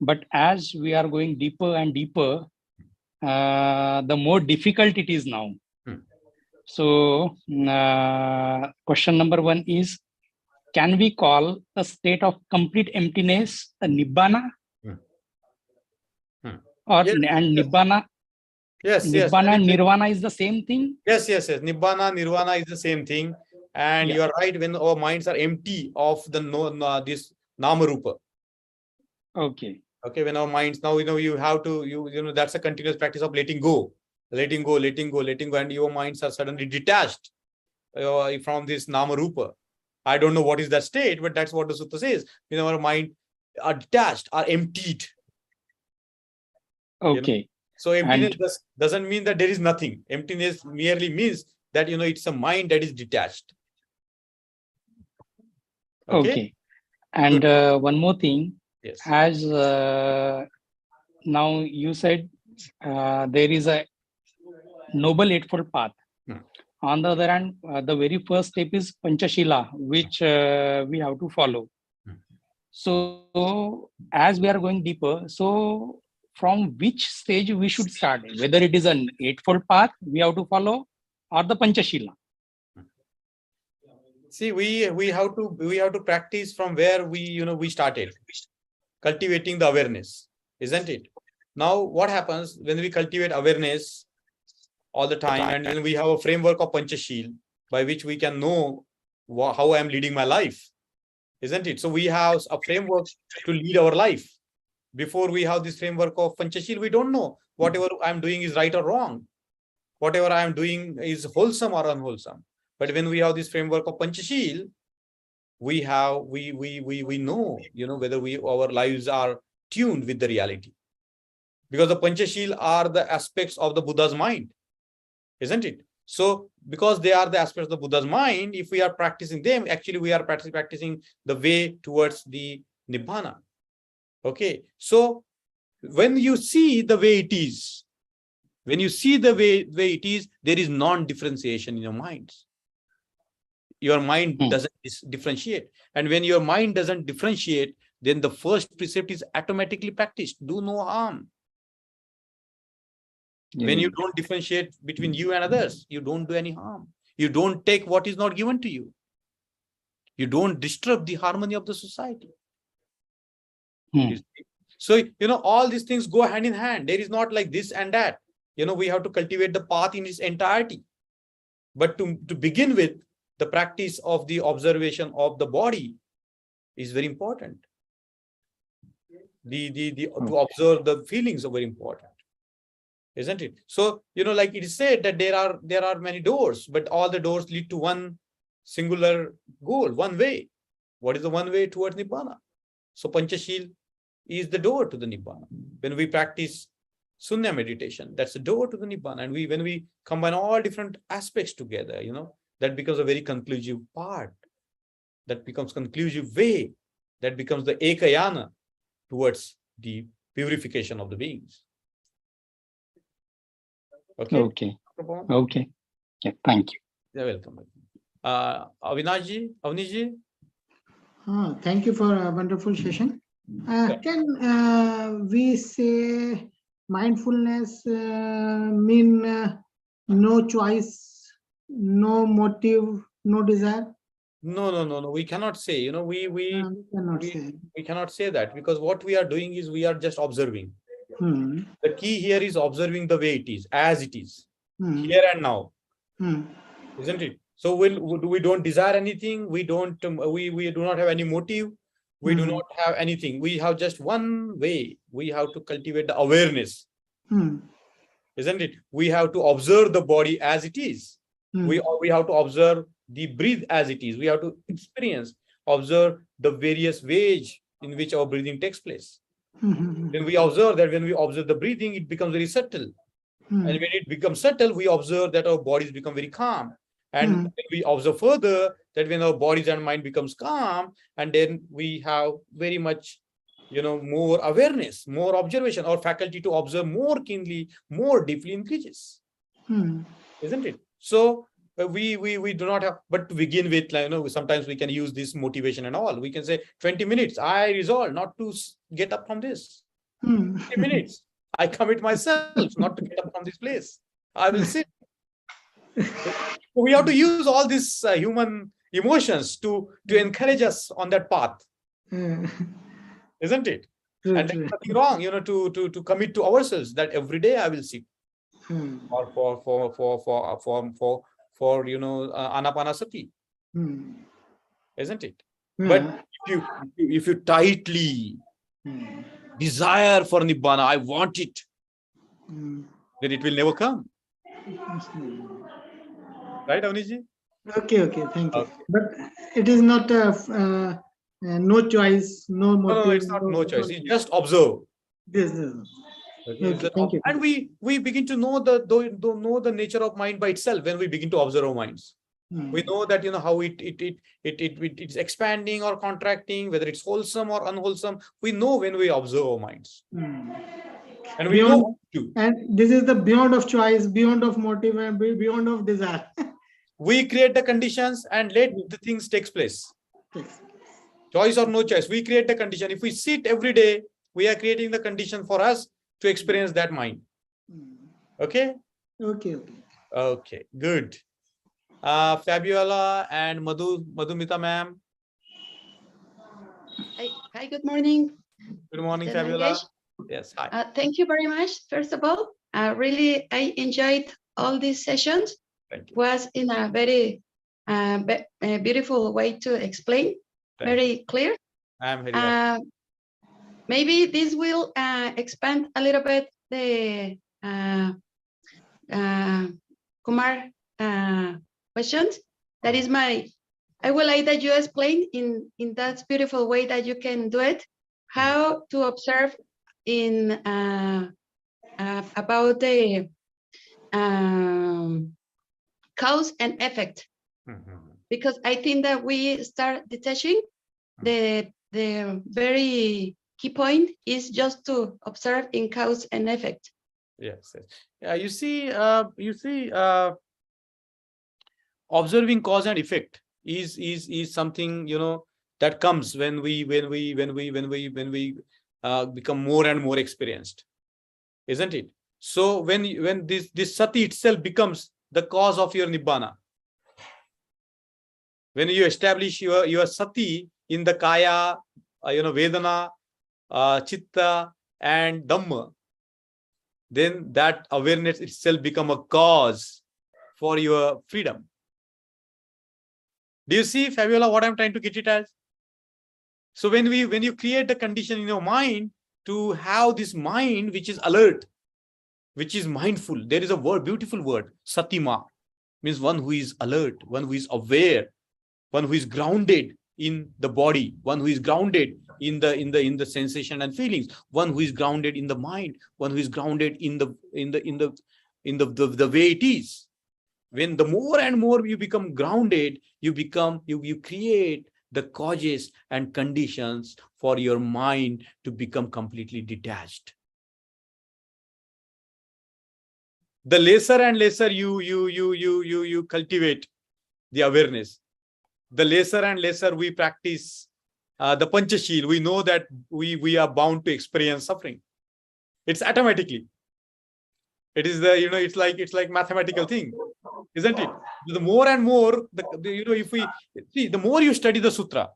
But as we are going deeper and deeper, the more difficult it is now. So question number 1 is, can we call a state of complete emptiness a Nibbana? Or Yes, and Nibbana? Yes, Nibbana and Nirvana is the same thing? Yes. Nibbana, Nirvana is the same thing. And you are right, when our minds are empty of this Nama Rupa. Okay. Okay, when our minds, now, you have to, that's a continuous practice of letting go. Letting go, and your minds are suddenly detached from this Nama Rupa. I don't know what is that state, but that's what the Sutta says. Our mind are detached, are emptied. Okay. So emptiness doesn't mean that there is nothing. Emptiness merely means that, it's a mind that is detached. Okay. And one more thing. Yes. As now you said, there is a Noble Eightfold Path. On the other hand, the very first step is Panchashila, which we have to follow. So as we are going deeper, so from which stage we should start? Whether it is an Eightfold Path we have to follow, or the Panchashila? See, we have to practice from where we started, cultivating the awareness, isn't it? Now, what happens when we cultivate awareness all the time, and then we have a framework of Panchashil by which we can know how I am leading my life, isn't it? So we have a framework to lead our life. Before we have this framework of Panchashil, we don't know whatever I'm doing is right or wrong. Whatever I am doing is wholesome or unwholesome. But when we have this framework of Panchashil, we know, whether our lives are tuned with the reality. Because the Panchashil are the aspects of the Buddha's mind, isn't it? So because they are the aspects of the Buddha's mind, if we are practicing them, actually we are practicing the way towards the Nibbana. Okay, so when you see the way it is, there is non-differentiation in your minds. Your mind doesn't differentiate. And when your mind doesn't differentiate, then the first precept is automatically practiced. Do no harm. When you don't differentiate between you and others, you don't do any harm. You don't take what is not given to you. You don't disturb the harmony of the society. So, all these things go hand in hand. There is not like this and that. We have to cultivate the path in its entirety. But to begin with, the practice of the observation of the body is very important. To observe the feelings are very important, isn't it? So, like it is said that there are many doors, but all the doors lead to one singular goal, one way. What is the one way towards Nibbana? So Panchashil is the door to the Nibbana. When we practice Sunya meditation. That's the door to the Nibbana. And when we combine all different aspects together, that becomes a very conclusive part. That becomes conclusive way. That becomes the ekayana towards the purification of the beings. Okay. Okay. Yeah, thank you. You're welcome. Avnishji? Thank you for a wonderful session. Can we say mindfulness mean no choice, no motive, no desire? No. We cannot say. We cannot say that, because what we are doing is we are just observing. The key here is observing the way it is, as it is, here and now, isn't it? So we don't desire anything. We do not have any motive. We do not have anything. We have just one way. We have to cultivate the awareness, isn't it? We have to observe the body as it is. We have to observe the breath as it is. We have to observe the various ways in which our breathing takes place. Then we observe that when we observe the breathing, it becomes very subtle. And when it becomes subtle, we observe that our bodies become very calm. And we observe further that when our bodies and mind becomes calm, and then we have very much, more awareness, more observation, our faculty to observe more keenly, more deeply increases, isn't it? So we do not have, but to begin with, sometimes we can use this motivation and all. We can say 20 minutes, I resolve not to get up from this. 20 minutes, I commit myself not to get up from this place. I will sit. We have to use all these human emotions to encourage us on that path, isn't it? And there's nothing wrong, to commit to ourselves that every day I will sit, or for anapanasati, isn't it? But if you tightly desire for Nibbana, I want it, then it will never come. Right, Avnishji? Okay, thank you. Okay. But it is not no choice, no motive. No, it's not no choice. You just observe. This. Okay, thank you. And we begin to know the nature of mind by itself when we begin to observe our minds. We know that how it's expanding or contracting, whether it's wholesome or unwholesome. We know when we observe our minds. And we know too. And this is the beyond of choice, beyond of motive, and beyond of desire. We create the conditions and let the things take place. Choice or no choice, we create the condition. If we sit every day, we are creating the condition for us to experience that mind. Okay? Okay, good. Fabiola and Madhumita ma'am. Hi, good morning. Good morning, Fabiola. Yes, hi. Thank you very much. First of all, really, I enjoyed all these sessions. Thank you. Was in a very beautiful way to explain, very clear. I'm very happy. Maybe this will expand a little bit the Kumar questions. That is I would like that you explain in that beautiful way that you can do it, how to observe in about the cause and effect, because I think that we start detaching the very key point is just to observe in cause and effect. Yes. Yeah, you see, observing cause and effect is something that comes when we become more and more experienced, isn't it? So when this sati itself becomes the cause of your nibbana, when you establish your sati in the kaya, vedana, chitta and dhamma, then that awareness itself become a cause for your freedom. Do you see, Fabiola, what I'm trying to get it as? So when you create the condition in your mind to have this mind which is alert, which is mindful, there is a word, beautiful word, satima, means one who is alert, one who is aware, one who is grounded in the body, one who is grounded in the sensation and feelings, one who is grounded in the mind, one who is grounded in the way it is. When the more and more you become grounded, you create the causes and conditions for your mind to become completely detached. The lesser and lesser you cultivate the awareness, the lesser and lesser we practice the Panchashil, we know that we are bound to experience suffering. It's automatically. It is the, it's like mathematical thing, isn't it? The more and more, if we see, the more you study the sutra,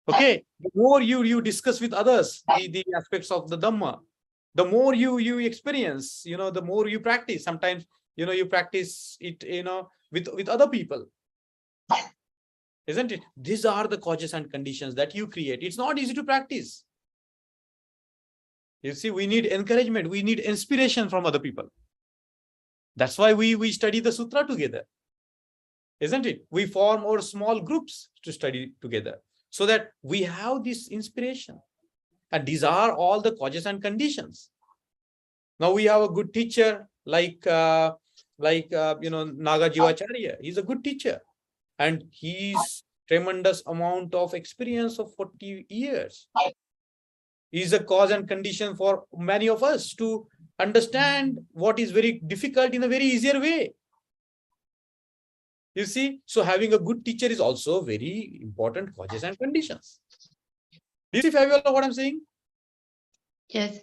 okay, the more you discuss with others the aspects of the Dhamma, the more you experience, the more you practice. Sometimes, you practice it, with other people, isn't it? These are the causes and conditions that you create. It's not easy to practice. You see, we need encouragement, we need inspiration from other people. That's why we study the sutra together, isn't it? We form our small groups to study together so that we have this inspiration. And these are all the causes and conditions. Now we have a good teacher like Naga Jivacharya. He's a good teacher, and he's tremendous amount of experience of 40 years. Is a cause and condition for many of us to understand what is very difficult in a very easier way. You see, so having a good teacher is also very important causes and conditions. Do you see, Fabiola, what I'm saying? Yes.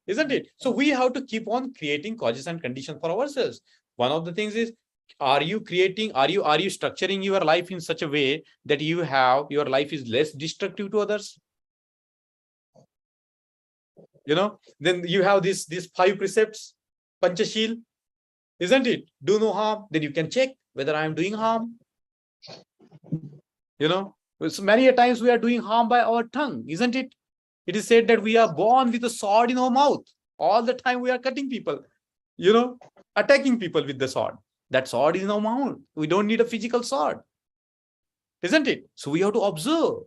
Isn't it? So we have to keep on creating causes and conditions for ourselves. One of the things is, are you structuring your life in such a way that your life is less destructive to others? Then you have these 5 precepts, Panchashil, isn't it? Do no harm. Then you can check whether I am doing harm. So many a times we are doing harm by our tongue, isn't it? It is said that we are born with a sword in our mouth. All the time we are cutting people, attacking people with the sword. That sword is in our mouth. We don't need a physical sword, isn't it? So we have to observe.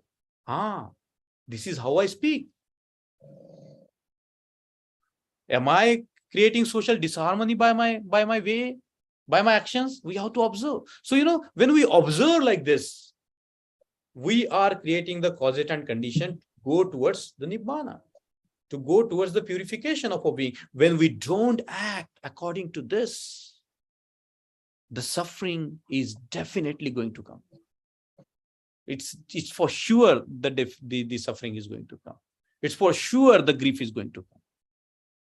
This is how I speak. Am I creating social disharmony by my way, by my actions? We have to observe. So, when we observe like this, we are creating the cause and condition to go towards the Nibbana, to go towards the purification of our being. When we don't act according to this, the suffering is definitely going to come. It's for sure that the suffering is going to come. It's for sure the grief is going to come.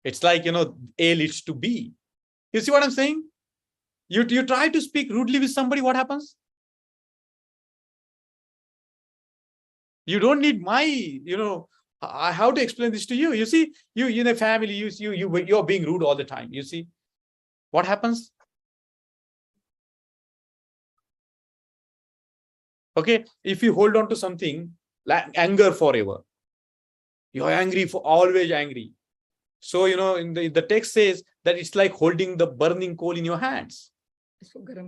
It's like, A leads to B. You see what I'm saying? You try to speak rudely with somebody, what happens? You don't need my, I have to explain this to you. You see, you in a family, you're being rude all the time. You see, what happens? Okay, if you hold on to something like anger forever, you're angry, for always angry. So, in the text says that it's like holding the burning coal in your hands.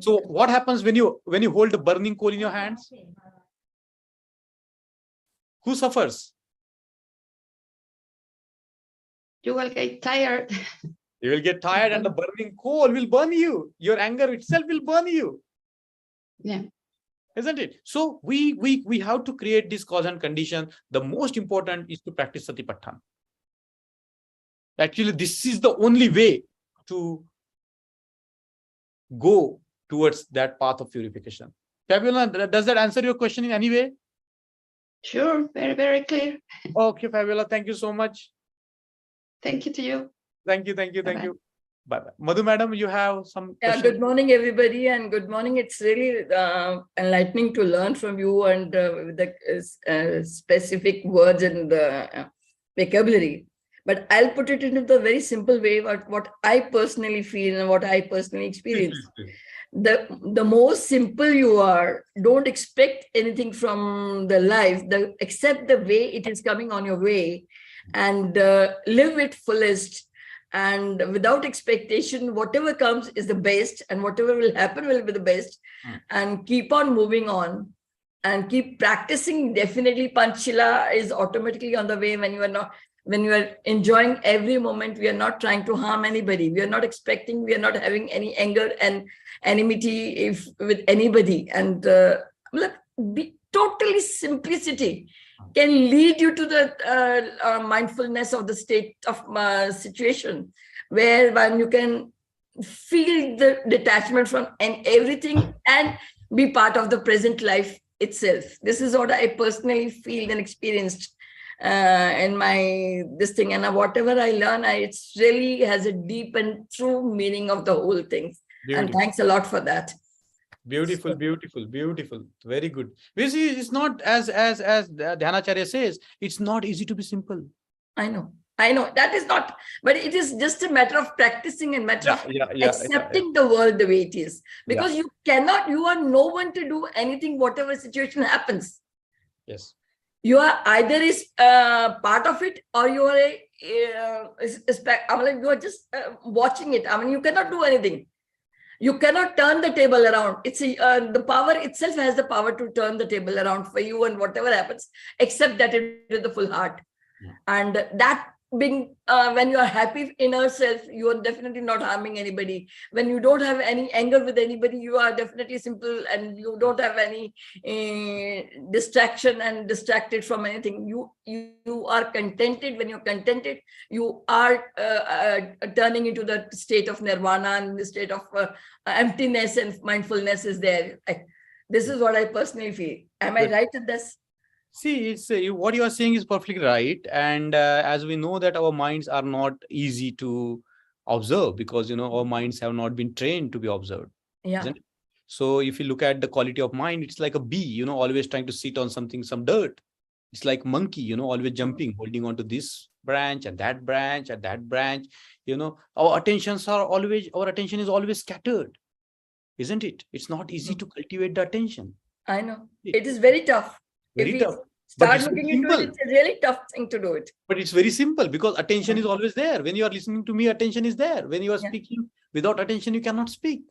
So what happens when you hold the burning coal in your hands? Who suffers? You will get tired. You will get tired and the burning coal will burn you. Your anger itself will burn you. Yeah. Isn't it? So we have to create this cause and condition. The most important is to practice Satipatthana. Actually, this is the only way to go towards that path of purification. Fabiola, does that answer your question in any way? Sure, very, very clear. Okay, Fabiola, thank you so much. Thank you to you. Thank you. Bye-bye. Madhu madam, you have some questions? Good morning, everybody, and good morning. It's really enlightening to learn from you and with the specific words and the vocabulary. But I'll put it into the very simple way what I personally feel and what I personally experience. The more simple you are, don't expect anything from the life, accept the way it is coming on your way, and live it fullest. And without expectation, whatever comes is the best, and whatever will happen will be the best, and keep on moving on. and keep practicing. Definitely Panchila is automatically on the way when you are enjoying every moment. We are not trying to harm anybody. We are not expecting, we are not having any anger and enmity with anybody. And be totally simplicity can lead you to the mindfulness of the state of situation, where when you can feel the detachment from everything and be part of the present life itself. This is what I personally feel and experienced in my this thing. And whatever I learn, it really has a deep and true meaning of the whole thing. Beautiful. And thanks a lot for that. Beautiful, beautiful, beautiful. Very good. We see it's not as Dhyanacharya says, it's not easy to be simple. I know that is not, but it is just a matter of practicing and matter of accepting the world the way it is, because you are no one to do anything, whatever situation happens. Yes. You are either is part of it, or you are you are just watching it. I mean, you cannot do anything. You cannot turn the table around. It's the power itself has the power to turn the table around for you, and whatever happens, except that it with the full heart. And that being when you are happy in yourself, you are definitely not harming anybody. When you don't have any anger with anybody, you are definitely simple, and you don't have any distraction and distracted from anything. You are contented. When you're contented, you are turning into the state of nirvana, and the state of emptiness, and mindfulness is there. This is what I personally feel. Am I right in this? See, it's what you are saying is perfectly right. And as we know that our minds are not easy to observe, because, our minds have not been trained to be observed. Yeah. Isn't it? So if you look at the quality of mind, it's like a bee, always trying to sit on something, some dirt. It's like monkey, always jumping, holding on to this branch and that branch and that branch. Our attention is always scattered. Isn't it? It's not easy to cultivate the attention. I know. It is very tough. Very tough. Start looking into it, it's a really tough thing to do it. But it's very simple, because attention is always there. When you are listening to me, attention is there. When you are speaking, without attention, you cannot speak.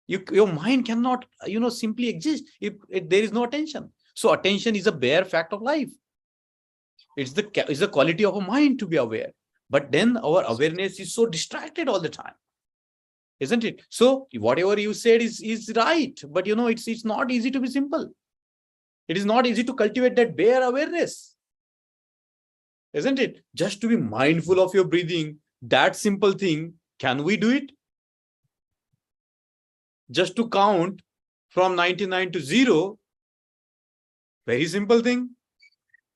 Your mind cannot, simply exist if there is no attention. So attention is a bare fact of life. It's the quality of a mind to be aware. But then our awareness is so distracted all the time. Isn't it? So whatever you said is right. But it's not easy to be simple. It is not easy to cultivate that bare awareness. Isn't it? Just to be mindful of your breathing, that simple thing, can we do it? Just to count from 99 to 0, very simple thing.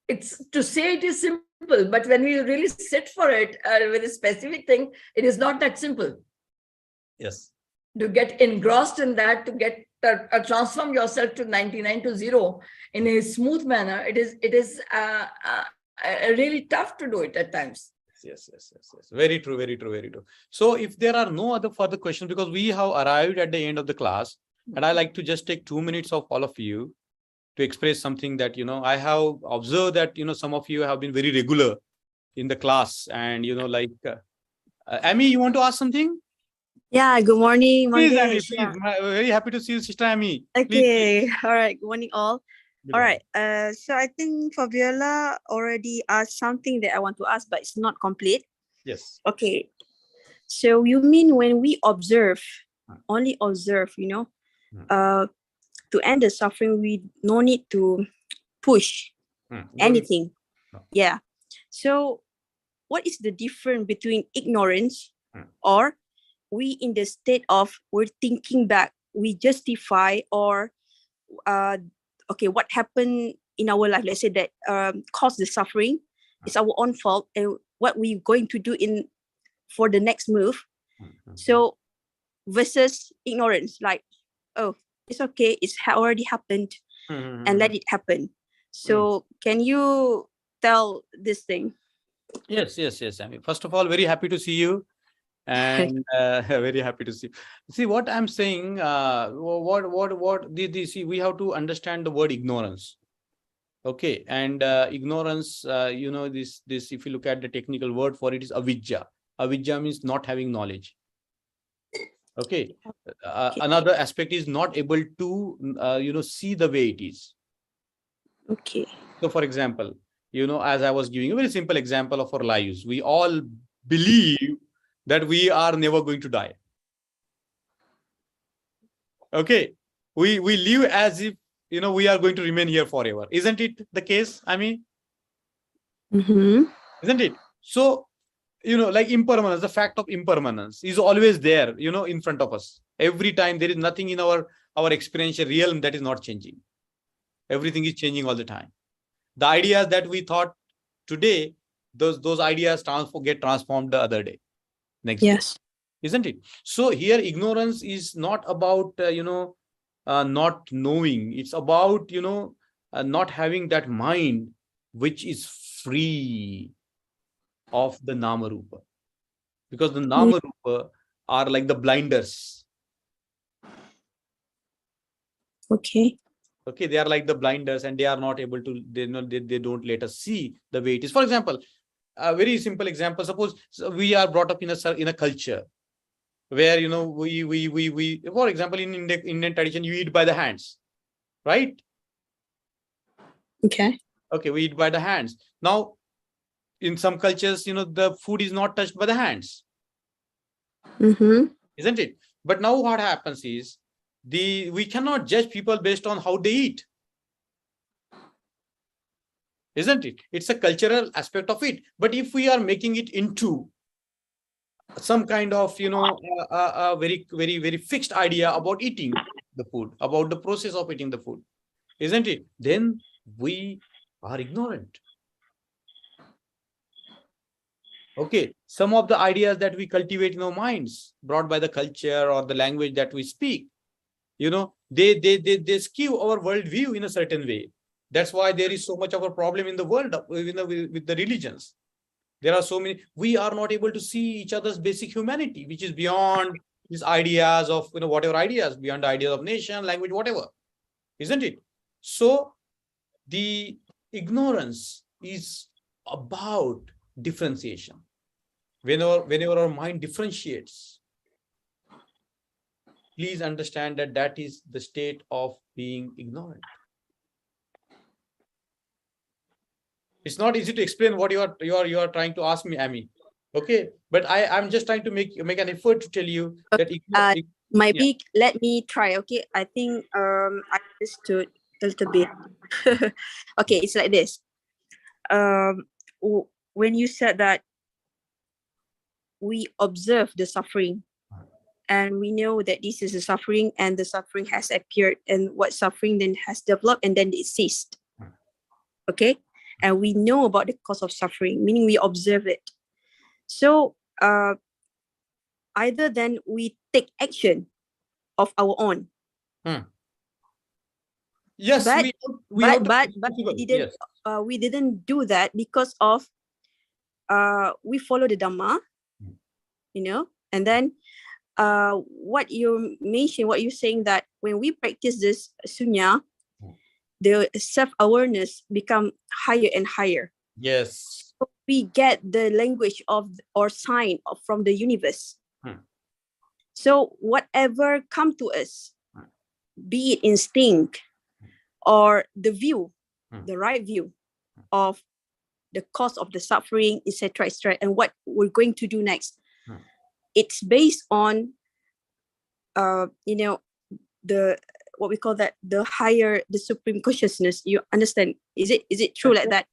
It's to say it is simple, but when we really sit for it with a specific thing, it is not that simple. Yes. To get engrossed in that, to get transform yourself to 99 to 0 in a smooth manner, it is really tough to do it at times. Yes. Very true. So if there are no other further questions, because we have arrived at the end of the class, and I like to just take 2 minutes of all of you to express something that, I have observed that, some of you have been very regular in the class, and, Amy, you want to ask something? Yeah, good morning. Please, Amy, please. Yeah. Very happy to see you, Sister Amy. Okay, please. All right. Good morning, all. Good morning. All right. So I think Fabiola already asked something that I want to ask, but it's not complete. Yes. Okay. So you mean when we observe, only observe, to end the suffering, we no need to push anything. No. Yeah. So what is the difference between ignorance or we in the state of we're thinking back, we justify, or what happened in our life, let's say that caused the suffering, it's our own fault, and what we're going to do for the next move. So versus ignorance, like, oh, it's okay, it's already happened, and let it happen. So can you tell this thing? Yes. I mean, first of all, very happy to see you. And very happy to see. See what I'm saying. See, we have to understand the word ignorance. Okay, and ignorance. This. If you look at the technical word for it, is avidya. Avidya means not having knowledge. Okay. Another aspect is not able to see the way it is. Okay. So for example, as I was giving a very simple example of our lives, we all believe that we are never going to die. Okay. We live as if, we are going to remain here forever. Isn't it the case? I mean, isn't it? So, like impermanence, the fact of impermanence is always there, in front of us. Every time there is nothing in our experiential realm that is not changing. Everything is changing all the time. The ideas that we thought today, those ideas get transformed the other day, next day. Isn't it? So here ignorance is not about, not knowing. It's about, not having that mind which is free of the nama rupa, because the nama rupa are like the blinders. Okay. Okay, they are like the blinders, and they are not able to, they don't let us see the way it is. For example, a very simple example, suppose we are brought up in a culture where, we for example, in Indian tradition, you eat by the hands, right? Okay. Okay, we eat by the hands. Now, in some cultures, the food is not touched by the hands. Isn't it? But now what happens is, we cannot judge people based on how they eat. Isn't it? It's a cultural aspect of it. But if we are making it into some kind of, a very, very, very fixed idea about eating the food, about the process of eating the food, isn't it? Then we are ignorant. Okay, some of the ideas that we cultivate in our minds, brought by the culture or the language that we speak, they skew our worldview in a certain way. That's why there is so much of a problem in the world with the religions. There are so many. We are not able to see each other's basic humanity, which is beyond these ideas of, whatever ideas, beyond the ideas of nation, language, whatever, isn't it? So the ignorance is about differentiation. Whenever our mind differentiates, please understand that is the state of being ignorant. It's not easy to explain what you are trying to ask me, Amy. Okay, but I'm just trying to make an effort to tell you that maybe let me try. Okay, I think I understood a little bit. Okay, it's like this. When you said that we observe the suffering, and we know that this is a suffering, and the suffering has appeared, and what suffering then has developed, and then it ceased. Okay, and we know about the cause of suffering, meaning we observe it. So either then we take action of our own. Yes, but yes. We didn't do that because of we follow the Dhamma, and then what you mentioned, what you're saying, that when we practice this sunya, the self-awareness become higher and higher. Yes. So we get the language of or sign from the universe. So whatever come to us, be it instinct or the view, the right view of the cause of the suffering, etc., and what we're going to do next, it's based on the what we call that, the higher, the supreme consciousness. You understand? Is it true like that?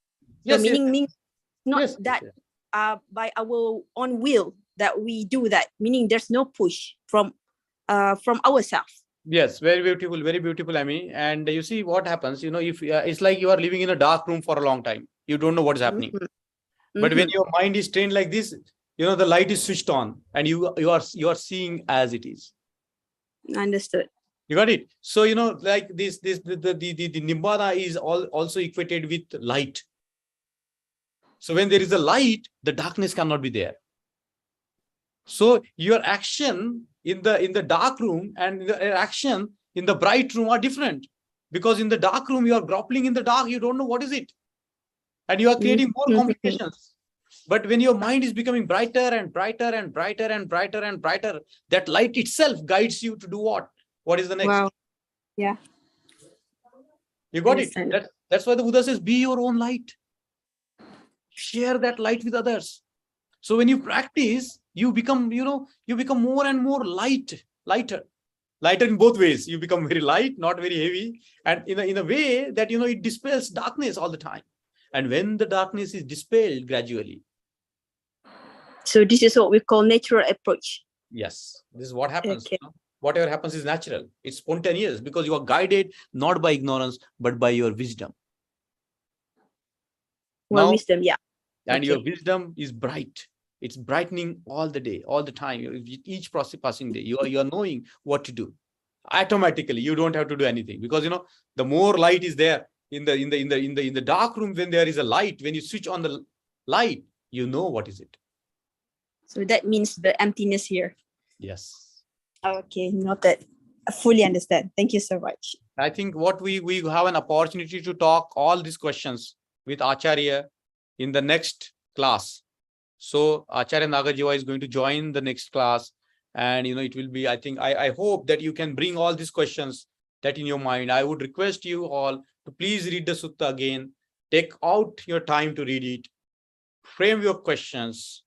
Yes, the meaning means not yes, that by our own will that we do that, meaning there's no push from ourselves. Yes, very beautiful, Amy. And you see what happens, if it's like you are living in a dark room for a long time, you don't know what is happening. But when your mind is trained like this, the light is switched on, and you are seeing as it is. Understood. You got it? So, like the nibbana is also equated with light. So when there is a light, the darkness cannot be there. So your action in the dark room and the action in the bright room are different, because in the dark room you are grappling in the dark, you don't know what is it, and you are creating more complications. But when your mind is becoming brighter and brighter and brighter and brighter and brighter, that light itself guides you to do what? What is the next? Wow. Yeah. You got it? That's why the Buddha says, be your own light. Share that light with others. So when you practice, you become, you become more and more lighter in both ways. You become very light, not very heavy, and in a way that, it dispels darkness all the time. And when the darkness is dispelled gradually. So this is what we call natural approach. Yes, this is what happens. Okay. Whatever happens is natural. It's spontaneous because you are guided not by ignorance, but by your wisdom. Well, wisdom, yeah. And okay. Your wisdom is bright. It's brightening all the day, all the time. Each passing day, you are knowing what to do. Automatically, you don't have to do anything, because the more light is there in the dark room. When there is a light, when you switch on the light, you know what is it. So that means the emptiness here. Yes. Okay, noted. I fully understand. Thank you so much. I think what we have an opportunity to talk all these questions with Acharya in the next class. So Acharya Nagajiva is going to join the next class, and it will be, I hope that you can bring all these questions that in your mind. I would request you all to please read the sutta again, take out your time to read it, frame your questions,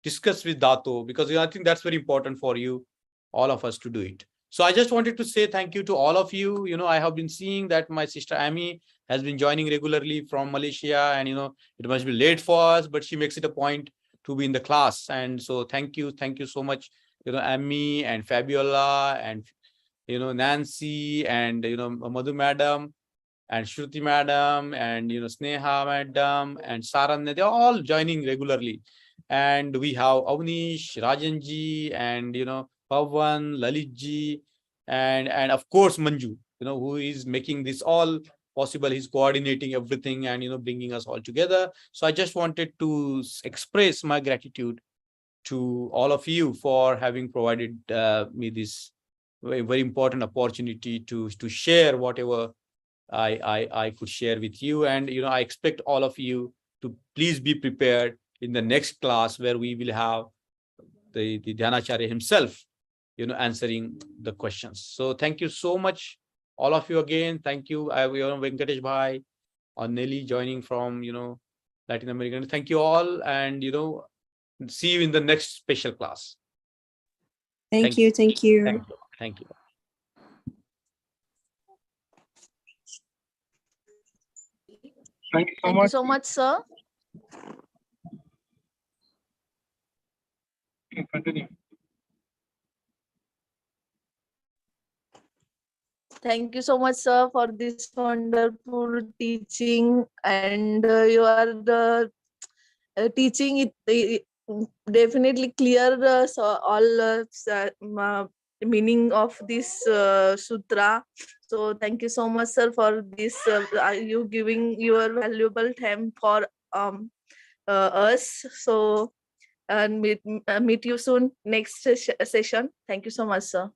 discuss with Dato, because I think that's very important for you, all of us, to do it. So I just wanted to say thank you to all of you. I have been seeing that my sister Amy has been joining regularly from Malaysia, and it must be late for us, but she makes it a point to be in the class. And so thank you so much, Amy and Fabiola and Nancy and Madhu madam and Shruti madam and Sneha madam and Saranya. They're all joining regularly. And we have Avnish, Rajanji, and Pavan, Lalitji, and of course Manju, who is making this all possible. He's coordinating everything and bringing us all together. So I just wanted to express my gratitude to all of you for having provided me this very, very important opportunity to share whatever I could share with you. And I expect all of you to please be prepared in the next class, where we will have the Dhyanacharya himself answering the questions. So thank you so much, all of you, again. Thank you. Venkatesh Bhai or Nelly joining from Latin American. Thank you all, and see you in the next special class. Thank you. Thank you. Thank you so much, sir. Continue. Thank you so much, sir, for this wonderful teaching. And you are the teaching it definitely clear so all meaning of this sutra. So thank you so much, sir, for this. You giving your valuable time for us. So and meet you soon next session. Thank you so much, sir.